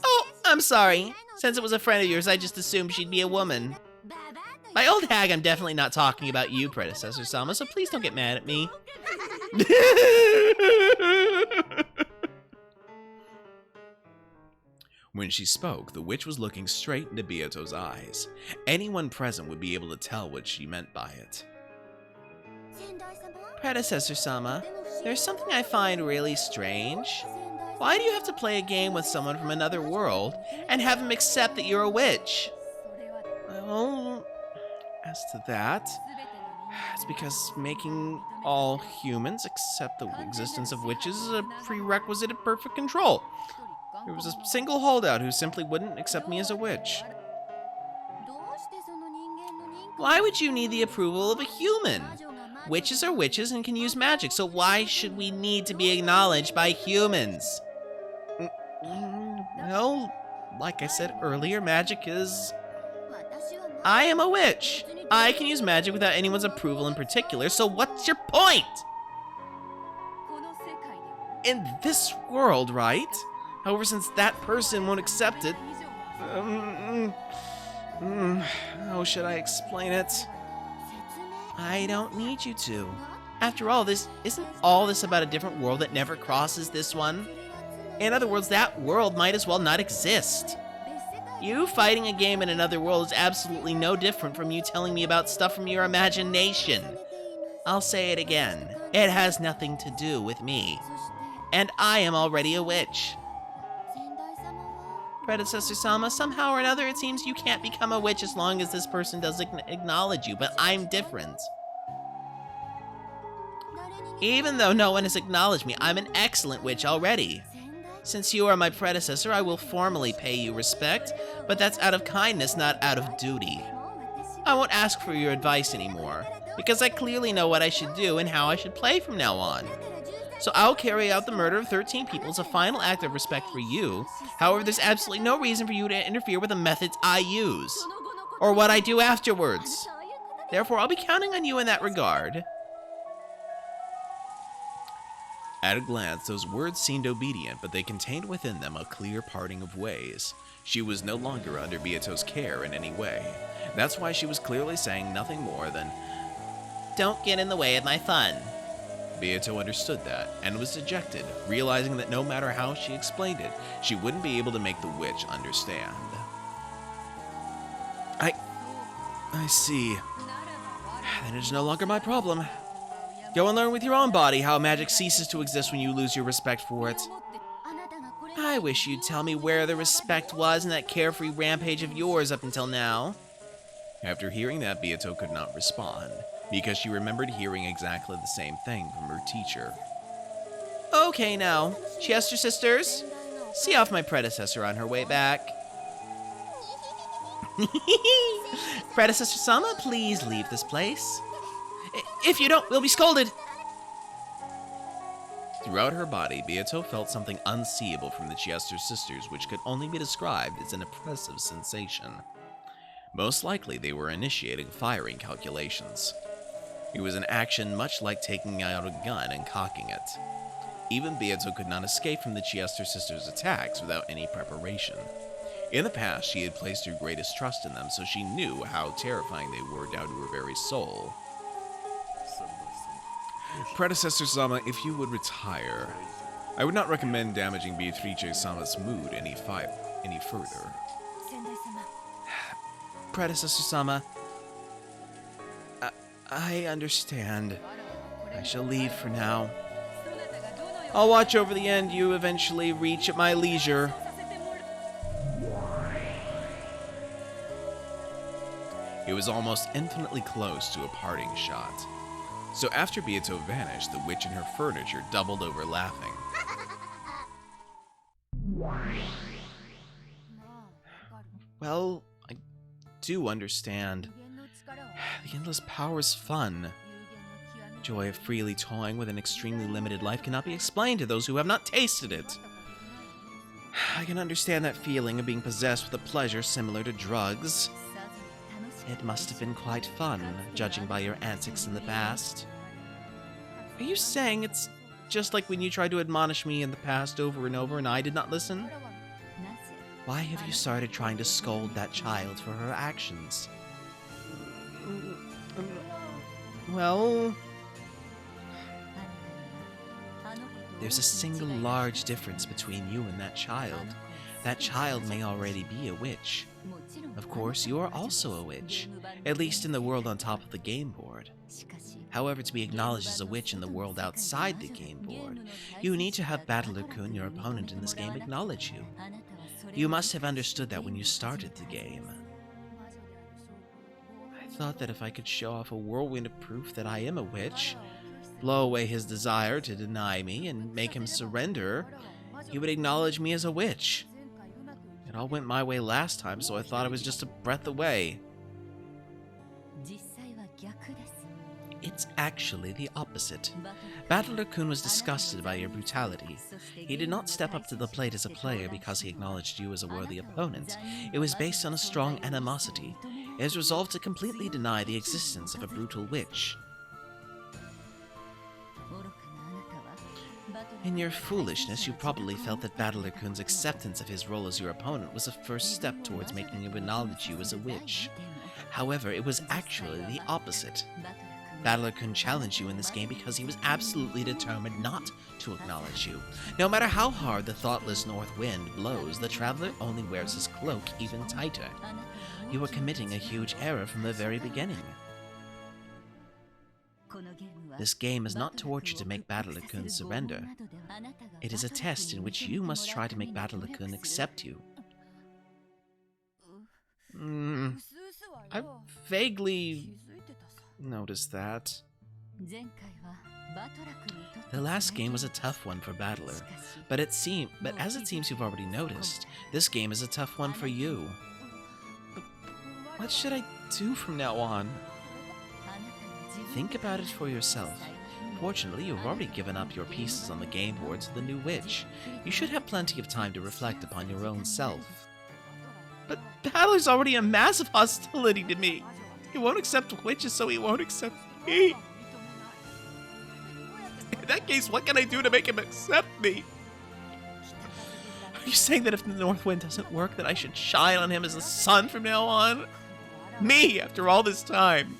S4: Oh, I'm sorry. Since it was a friend of yours, I just assumed she'd be a woman. By old hag, I'm definitely not talking about you, Predecessor Sama, so please don't get mad at me.
S1: When she spoke, the witch was looking straight into Byaoto's eyes. Anyone present would be able to tell what she meant by it.
S4: Predecessor Sama, there's something I find really strange. Why do you have to play a game with someone from another world and have him accept that you're a witch? Well, as to that, it's because making all humans accept the existence of witches is a prerequisite of perfect control. There was a single holdout who simply wouldn't accept me as a witch. Why would you need the approval of a human? Witches are witches and can use magic, so why should we need to be acknowledged by humans? Well, like I said earlier, magic is... I am a witch. I can use magic without anyone's approval in particular, so what's your point? In this world, right? However, since that person won't accept it... how should I explain it? I don't need you to. After all, isn't all this about a different world that never crosses this one? In other words, that world might as well not exist. You fighting a game in another world is absolutely no different from you telling me about stuff from your imagination. I'll say it again. It has nothing to do with me. And I am already a witch. Predecessor Sama, somehow or another it seems you can't become a witch as long as this person doesn't acknowledge you, but I'm different. Even though no one has acknowledged me, I'm an excellent witch already. Since you are my predecessor, I will formally pay you respect, but that's out of kindness, not out of duty. I won't ask for your advice anymore, because I clearly know what I should do and how I should play from now on. So I'll carry out the murder of 13 people as a final act of respect for you. However, there's absolutely no reason for you to interfere with the methods I use, or what I do afterwards. Therefore, I'll be counting on you in that regard.
S1: At a glance, those words seemed obedient, but they contained within them a clear parting of ways. She was no longer under Byaoto's care in any way. That's why she was clearly saying nothing more than,
S4: Don't get in the way of my fun.
S1: Byaoto understood that, and was dejected, realizing that no matter how she explained it, she wouldn't be able to make the witch understand. I see. Then it's no longer my problem. Go and learn with your own body how magic ceases to exist when you lose your respect for it.
S4: I wish you'd tell me where the respect was in that carefree rampage of yours up until now.
S1: After hearing that, Beato could not respond, because she remembered hearing exactly the same thing from her teacher.
S4: Okay now, Chester sisters, see off my predecessor on her way back. Predecessor Sama, please leave this place. If you don't, we'll be scolded.
S1: Throughout her body, Beato felt something unseeable from the Chester sisters, which could only be described as an oppressive sensation. Most likely, they were initiating firing calculations. It was an action much like taking out a gun and cocking it. Even Beato could not escape from the Chester sisters' attacks without any preparation. In the past, she had placed her greatest trust in them, so she knew how terrifying they were down to her very soul. Predecessor Sama, if you would retire, I would not recommend damaging Beatrice Sama's mood any further.
S4: Predecessor Sama, I understand. I shall leave for now. I'll watch over the end you eventually reach at my leisure.
S1: It was almost infinitely close to a parting shot. So after Beato vanished, the witch and her furniture doubled over laughing.
S4: Well, I do understand. The endless power is fun. Joy of freely toying with an extremely limited life cannot be explained to those who have not tasted it. I can understand that feeling of being possessed with a pleasure similar to drugs. It must have been quite fun, judging by your antics in the past. Are you saying it's just like when you tried to admonish me in the past over and over and I did not listen? Why have you started trying to scold that child for her actions? Well, there's a single large difference between you and that child. That child may already be a witch. Of course, you are also a witch, at least in the world on top of the game board. However, to be acknowledged as a witch in the world outside the game board, you need to have Battler-kun, your opponent in this game, acknowledge you. You must have understood that when you started the game. I thought that if I could show off a whirlwind of proof that I am a witch, blow away his desire to deny me, and make him surrender, he would acknowledge me as a witch. It all went my way last time, so I thought I was just a breath away. It's actually the opposite. Battler-kun was disgusted by your brutality. He did not step up to the plate as a player because he acknowledged you as a worthy opponent. It was based on a strong animosity. His resolve to completely deny the existence of a brutal witch. In your foolishness, you probably felt that Battler-kun's acceptance of his role as your opponent was a first step towards making him acknowledge you as a witch. However, it was actually the opposite. Battler-kun challenged you in this game because he was absolutely determined not to acknowledge you. No matter how hard the thoughtless north wind blows, the traveler only wears his cloak even tighter. You were committing a huge error from the very beginning. This game is not torture to make Battler-kun surrender. It is a test in which you must try to make Battler-kun accept you. I vaguely noticed that. The last game was a tough one for Battler, but as it seems you've already noticed, this game is a tough one for you. What should I do from now on? Think about it for yourself. Fortunately, you've already given up your pieces on the game board to the new witch. You should have plenty of time to reflect upon your own self. But Battler's already a massive hostility to me. He won't accept witches, so he won't accept me. In that case, what can I do to make him accept me? Are you saying that if the North Wind doesn't work, that I should shine on him as the sun from now on? Me, after all this time.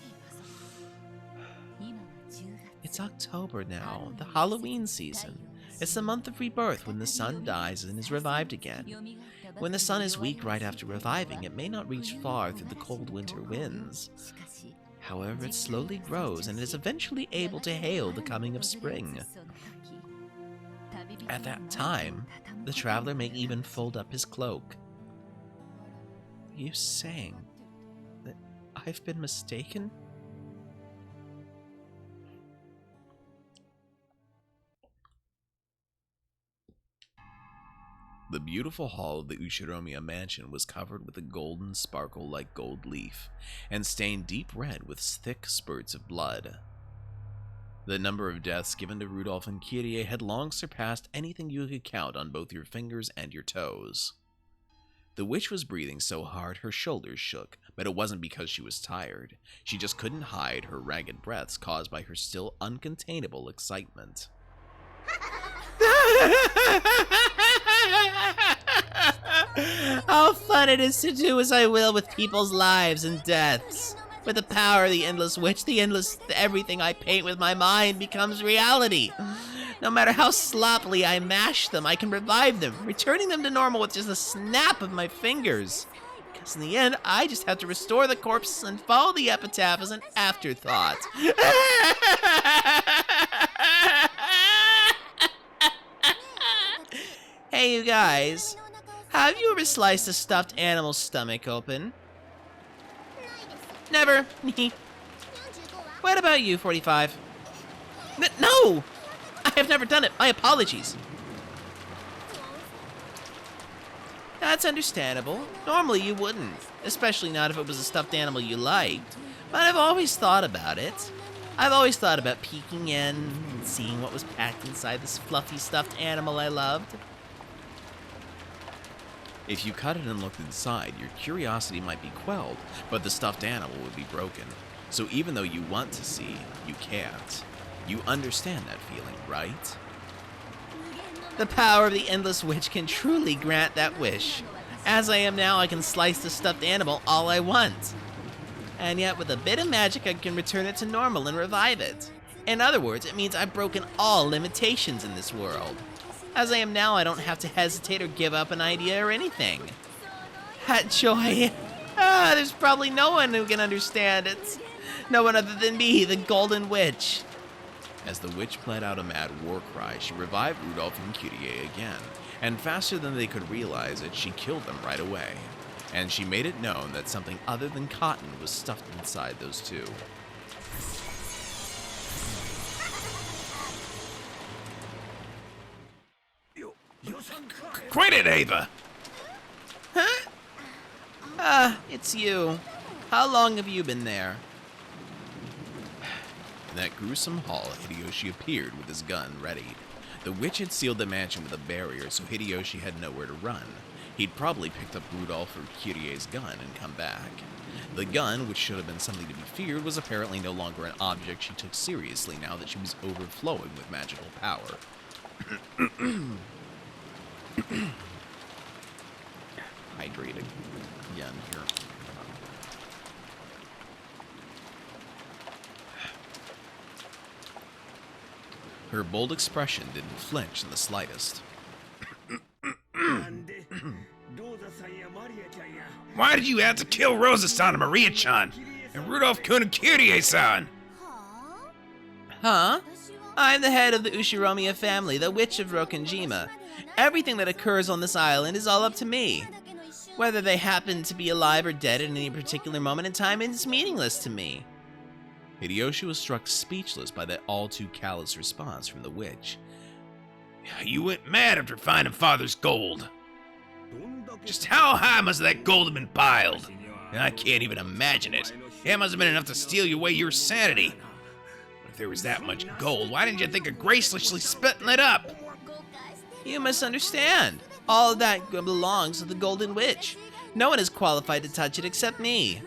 S4: It's October now, the Halloween season. It's the month of rebirth when the sun dies and is revived again. When the sun is weak right after reviving, it may not reach far through the cold winter winds. However, it slowly grows and is eventually able to hail the coming of spring. At that time, the traveler may even fold up his cloak. Are you saying that I've been mistaken?
S1: The beautiful hall of the Ushiromiya mansion was covered with a golden sparkle like gold leaf, and stained deep red with thick spurts of blood. The number of deaths given to Rudolph and Kyrie had long surpassed anything you could count on both your fingers and your toes. The witch was breathing so hard her shoulders shook, but it wasn't because she was tired. She just couldn't hide her ragged breaths caused by her still uncontainable excitement.
S4: How fun it is to do as I will with people's lives and deaths. With the power of the Endless Witch, everything I paint with my mind becomes reality. No matter how sloppily I mash them, I can revive them, returning them to normal with just a snap of my fingers. Because in the end, I just have to restore the corpse and follow the epitaph as an afterthought. Hey, you guys. Have you ever sliced a stuffed animal's stomach open? Never. What about you, 45? No! I have never done it. My apologies. That's understandable. Normally you wouldn't, especially not if it was a stuffed animal you liked. But I've always thought about it. I've always thought about peeking in and seeing what was packed inside this fluffy stuffed animal I loved.
S1: If you cut it and looked inside, your curiosity might be quelled, but the stuffed animal would be broken. So even though you want to see, you can't. You understand that feeling, right?
S4: The power of the Endless Witch can truly grant that wish. As I am now, I can slice the stuffed animal all I want. And yet, with a bit of magic, I can return it to normal and revive it. In other words, it means I've broken all limitations in this world. As I am now, I don't have to hesitate or give up an idea or anything. That joy. There's probably no one who can understand it. No one other than me, the Golden Witch.
S1: As the witch let out a mad war cry, she revived Rudolph and Kyrie again, and faster than they could realize it, she killed them right away. And she made it known that something other than cotton was stuffed inside those two. Quit it, Ava!
S4: Huh? It's you. How long have you been there?
S1: In that gruesome hall, Hideyoshi appeared with his gun ready. The witch had sealed the mansion with a barrier, so Hideyoshi had nowhere to run. He'd probably picked up Rudolph or Kyrie's gun and come back. The gun, which should have been something to be feared, was apparently no longer an object she took seriously now that she was overflowing with magical power. Hydrating again here. Her bold expression didn't flinch in the slightest. Why did you have to kill Rosa-san and Maria-chan? And Rudolph-kun and Kyrie-san?
S4: Huh? I'm the head of the Ushiromiya family, the Witch of Rokenjima. Everything that occurs on this island is all up to me. Whether they happen to be alive or dead at any particular moment in time is meaningless to me.
S1: Hideyoshi was struck speechless by that all-too callous response from the witch. You went mad after finding Father's gold. Just how high must that gold have been piled? I can't even imagine it. It must have been enough to steal away your sanity. But if there was that much gold, why didn't you think of graciously splitting it up?
S4: You misunderstand. All of that belongs to the Golden Witch. No one is qualified to touch it except me.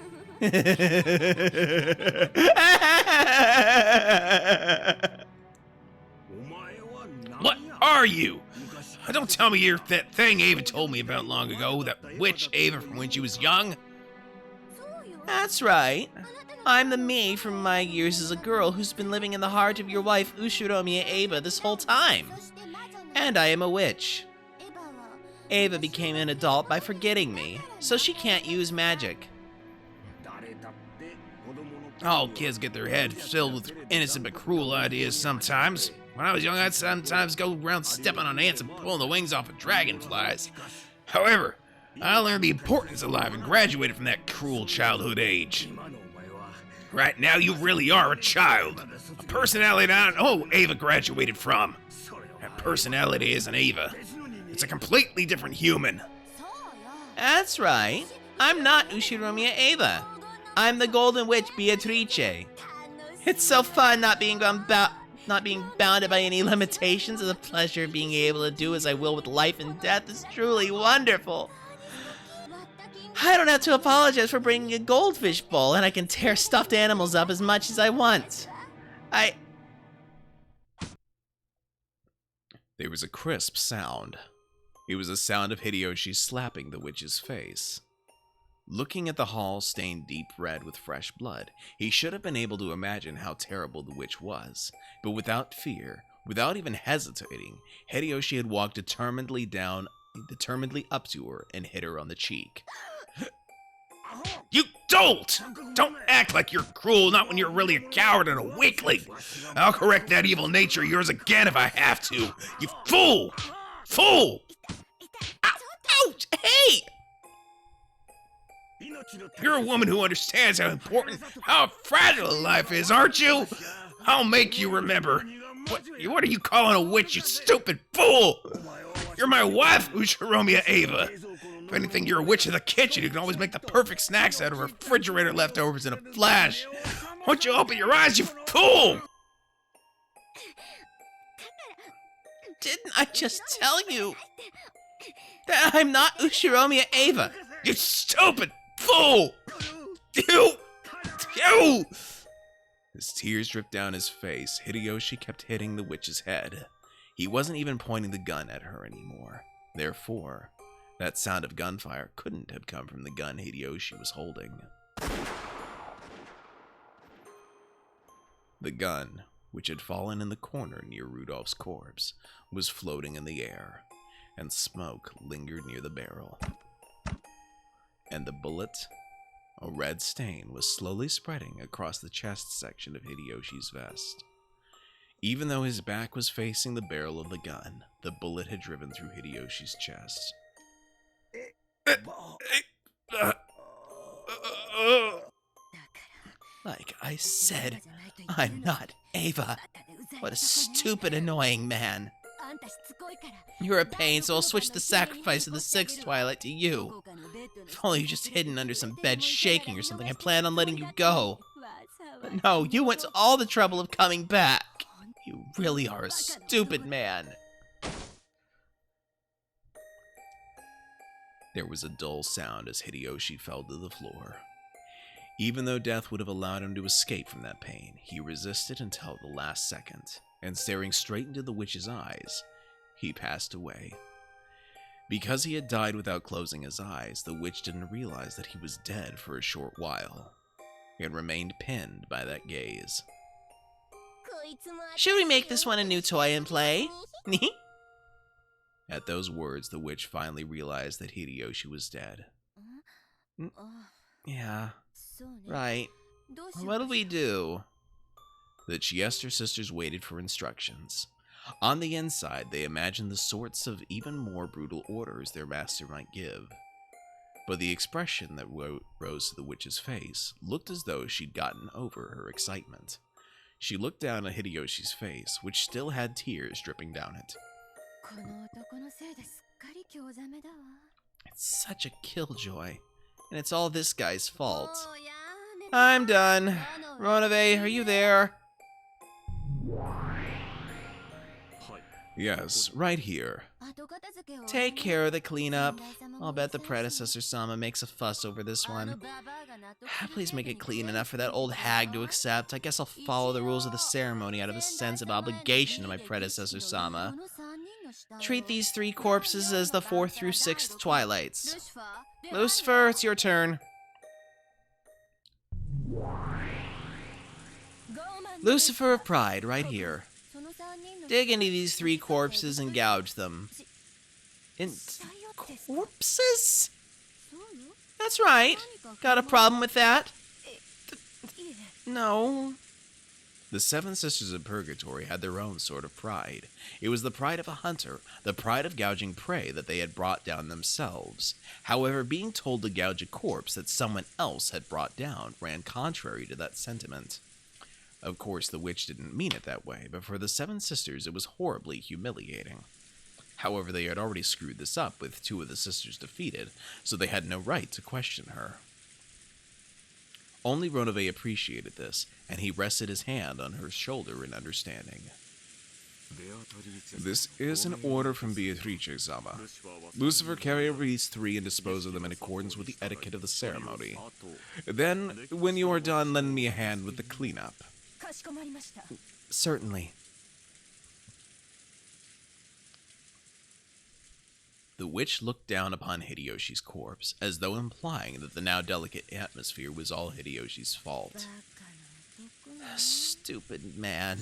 S1: What are you? Don't tell me you're that thing Ava told me about long ago, that witch Ava from when she was young.
S4: That's right. I'm the me from my years as a girl who's been living in the heart of your wife Ushiromiya Ava this whole time. And I am a witch. Ava became an adult by forgetting me, so she can't use magic.
S1: All kids get their heads filled with innocent but cruel ideas sometimes. When I was young, I'd sometimes go around stepping on ants and pulling the wings off of dragonflies. However, I learned the importance of life and graduated from that cruel childhood age. Right now, you really are a child. A personality I don't know Ava graduated from. That personality isn't Ava. It's a completely different human.
S4: That's right. I'm not Ushiromiya Ava. I'm the Golden Witch Beatrice. It's so fun not being bounded by any limitations, and the pleasure of being able to do as I will with life and death is truly wonderful. I don't have to apologize for bringing a goldfish bowl, and I can tear stuffed animals up as much as I want.
S1: There was a crisp sound. It was the sound of Hideyoshi slapping the witch's face. Looking at the hall stained deep red with fresh blood, he should have been able to imagine how terrible the witch was. But without fear, without even hesitating, Hideyoshi had walked determinedly up to her and hit her on the cheek. You dolt! Don't act like you're cruel, not when you're really a coward and a weakling. I'll correct that evil nature of yours again if I have to. You fool! Fool!
S4: Ouch! Hey!
S1: You're a woman who understands how important, how fragile life is, aren't you? I'll make you remember. What are you calling a witch, you stupid fool? You're my wife, Ushiromiya Ava. If anything, you're a witch of the kitchen who can always make the perfect snacks out of refrigerator leftovers in a flash. Won't you open your eyes, you fool?
S4: Didn't I just tell you that I'm not Ushiromiya Ava?
S1: You stupid fool! You! As tears dripped down his face, Hideyoshi kept hitting the witch's head. He wasn't even pointing the gun at her anymore. Therefore, that sound of gunfire couldn't have come from the gun Hideyoshi was holding. The gun, which had fallen in the corner near Rudolph's corpse, was floating in the air, and smoke lingered near the barrel. And the bullet, a red stain, was slowly spreading across the chest section of Hideyoshi's vest. Even though his back was facing the barrel of the gun, the bullet had driven through Hideyoshi's chest.
S4: Like I said, I'm not Ava. What a stupid, annoying man. You're a pain, so I'll switch the sacrifice of the sixth twilight to you. If only you just hidden under some bed shaking or something, I planned on letting you go. But no, you went to all the trouble of coming back. You really are a stupid man.
S1: There was a dull sound as Hideyoshi fell to the floor. Even though death would have allowed him to escape from that pain, he resisted until the last second, and staring straight into the witch's eyes, he passed away. Because he had died without closing his eyes, the witch didn't realize that he was dead for a short while, and remained pinned by that gaze.
S4: Should we make this one a new toy and play?
S1: At those words, the witch finally realized that Hideyoshi was dead.
S4: Yeah, right. What'll we do?
S1: The Chiester sisters waited for instructions. On the inside, they imagined the sorts of even more brutal orders their master might give. But the expression that rose to the witch's face looked as though she'd gotten over her excitement. She looked down at Hideyoshi's face, which still had tears dripping down it.
S4: It's such a killjoy, and it's all this guy's fault. I'm done. Novelle, are you there?
S1: Yes, right here.
S4: Take care of the cleanup. I'll bet the predecessor Sama makes a fuss over this one. Please make it clean enough for that old hag to accept. I guess I'll follow the rules of the ceremony out of a sense of obligation to my predecessor Sama. Treat these 3 corpses as the 4th through 6th twilights. Lucifer, it's your turn. Lucifer of Pride, right here. Dig into these 3 corpses and gouge them. Corpses? That's right. Got a problem with that? No.
S1: The seven sisters of Purgatory had their own sort of pride. It was the pride of a hunter, the pride of gouging prey that they had brought down themselves. However, being told to gouge a corpse that someone else had brought down ran contrary to that sentiment. Of course, the witch didn't mean it that way, but for the seven sisters it was horribly humiliating. However, they had already screwed this up with two of the sisters defeated, so they had no right to question her. Only Novelle appreciated this, and he rested his hand on her shoulder in understanding.
S3: This is an order from Beatrice-sama. Lucifer, carry over these three and dispose of them in accordance with the etiquette of the ceremony. Then, when you are done, lend me a hand with the cleanup.
S2: Certainly.
S1: The witch looked down upon Hideyoshi's corpse, as though implying that the now delicate atmosphere was all Hideyoshi's fault.
S2: Stupid man.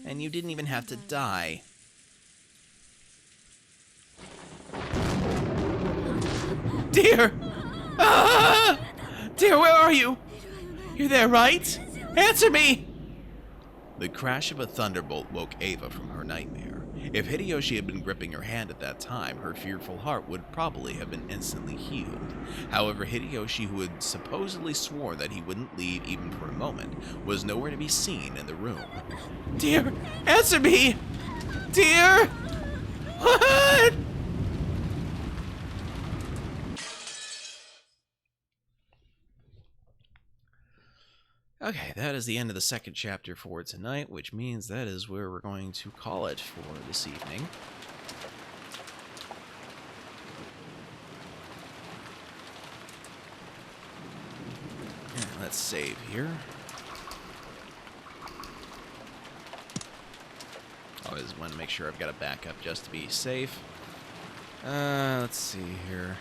S2: And you didn't even have to die. Dear! Ah! Dear, where are you? You're there, right? Answer me!
S1: The crash of a thunderbolt woke Ava from her nightmare. If Hideyoshi had been gripping her hand at that time, her fearful heart would probably have been instantly healed. However, Hideyoshi, who had supposedly sworn that he wouldn't leave even for a moment, was nowhere to be seen in the room.
S2: Dear, answer me! Dear! What?
S1: Okay, that is the end of the second chapter for tonight, which means that is where we're going to call it for this evening. And let's save here. Always want to make sure I've got a backup just to be safe. Let's see here.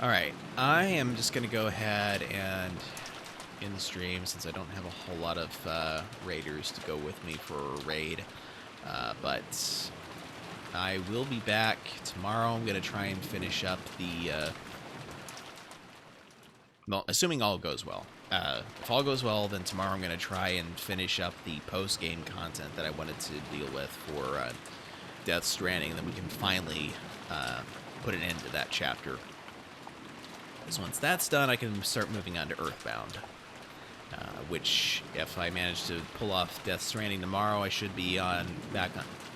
S1: Alright, I am just going to go ahead and end the stream since I don't have a whole lot of raiders to go with me for a raid. But I will be back tomorrow. I'm going to try and finish up the... well, assuming all goes well. If all goes well, then tomorrow I'm going to try and finish up the post-game content that I wanted to deal with for Death Stranding. Then we can finally put an end to that chapter. Because once that's done, I can start moving on to Earthbound. Which, if I manage to pull off Death Stranding tomorrow, I should be I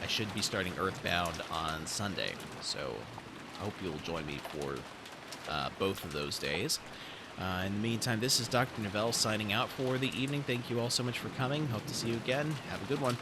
S1: should be starting Earthbound on Sunday. So, I hope you'll join me for both of those days. In the meantime, this is Dr. Novelle signing out for the evening. Thank you all so much for coming. Hope to see you again. Have a good one.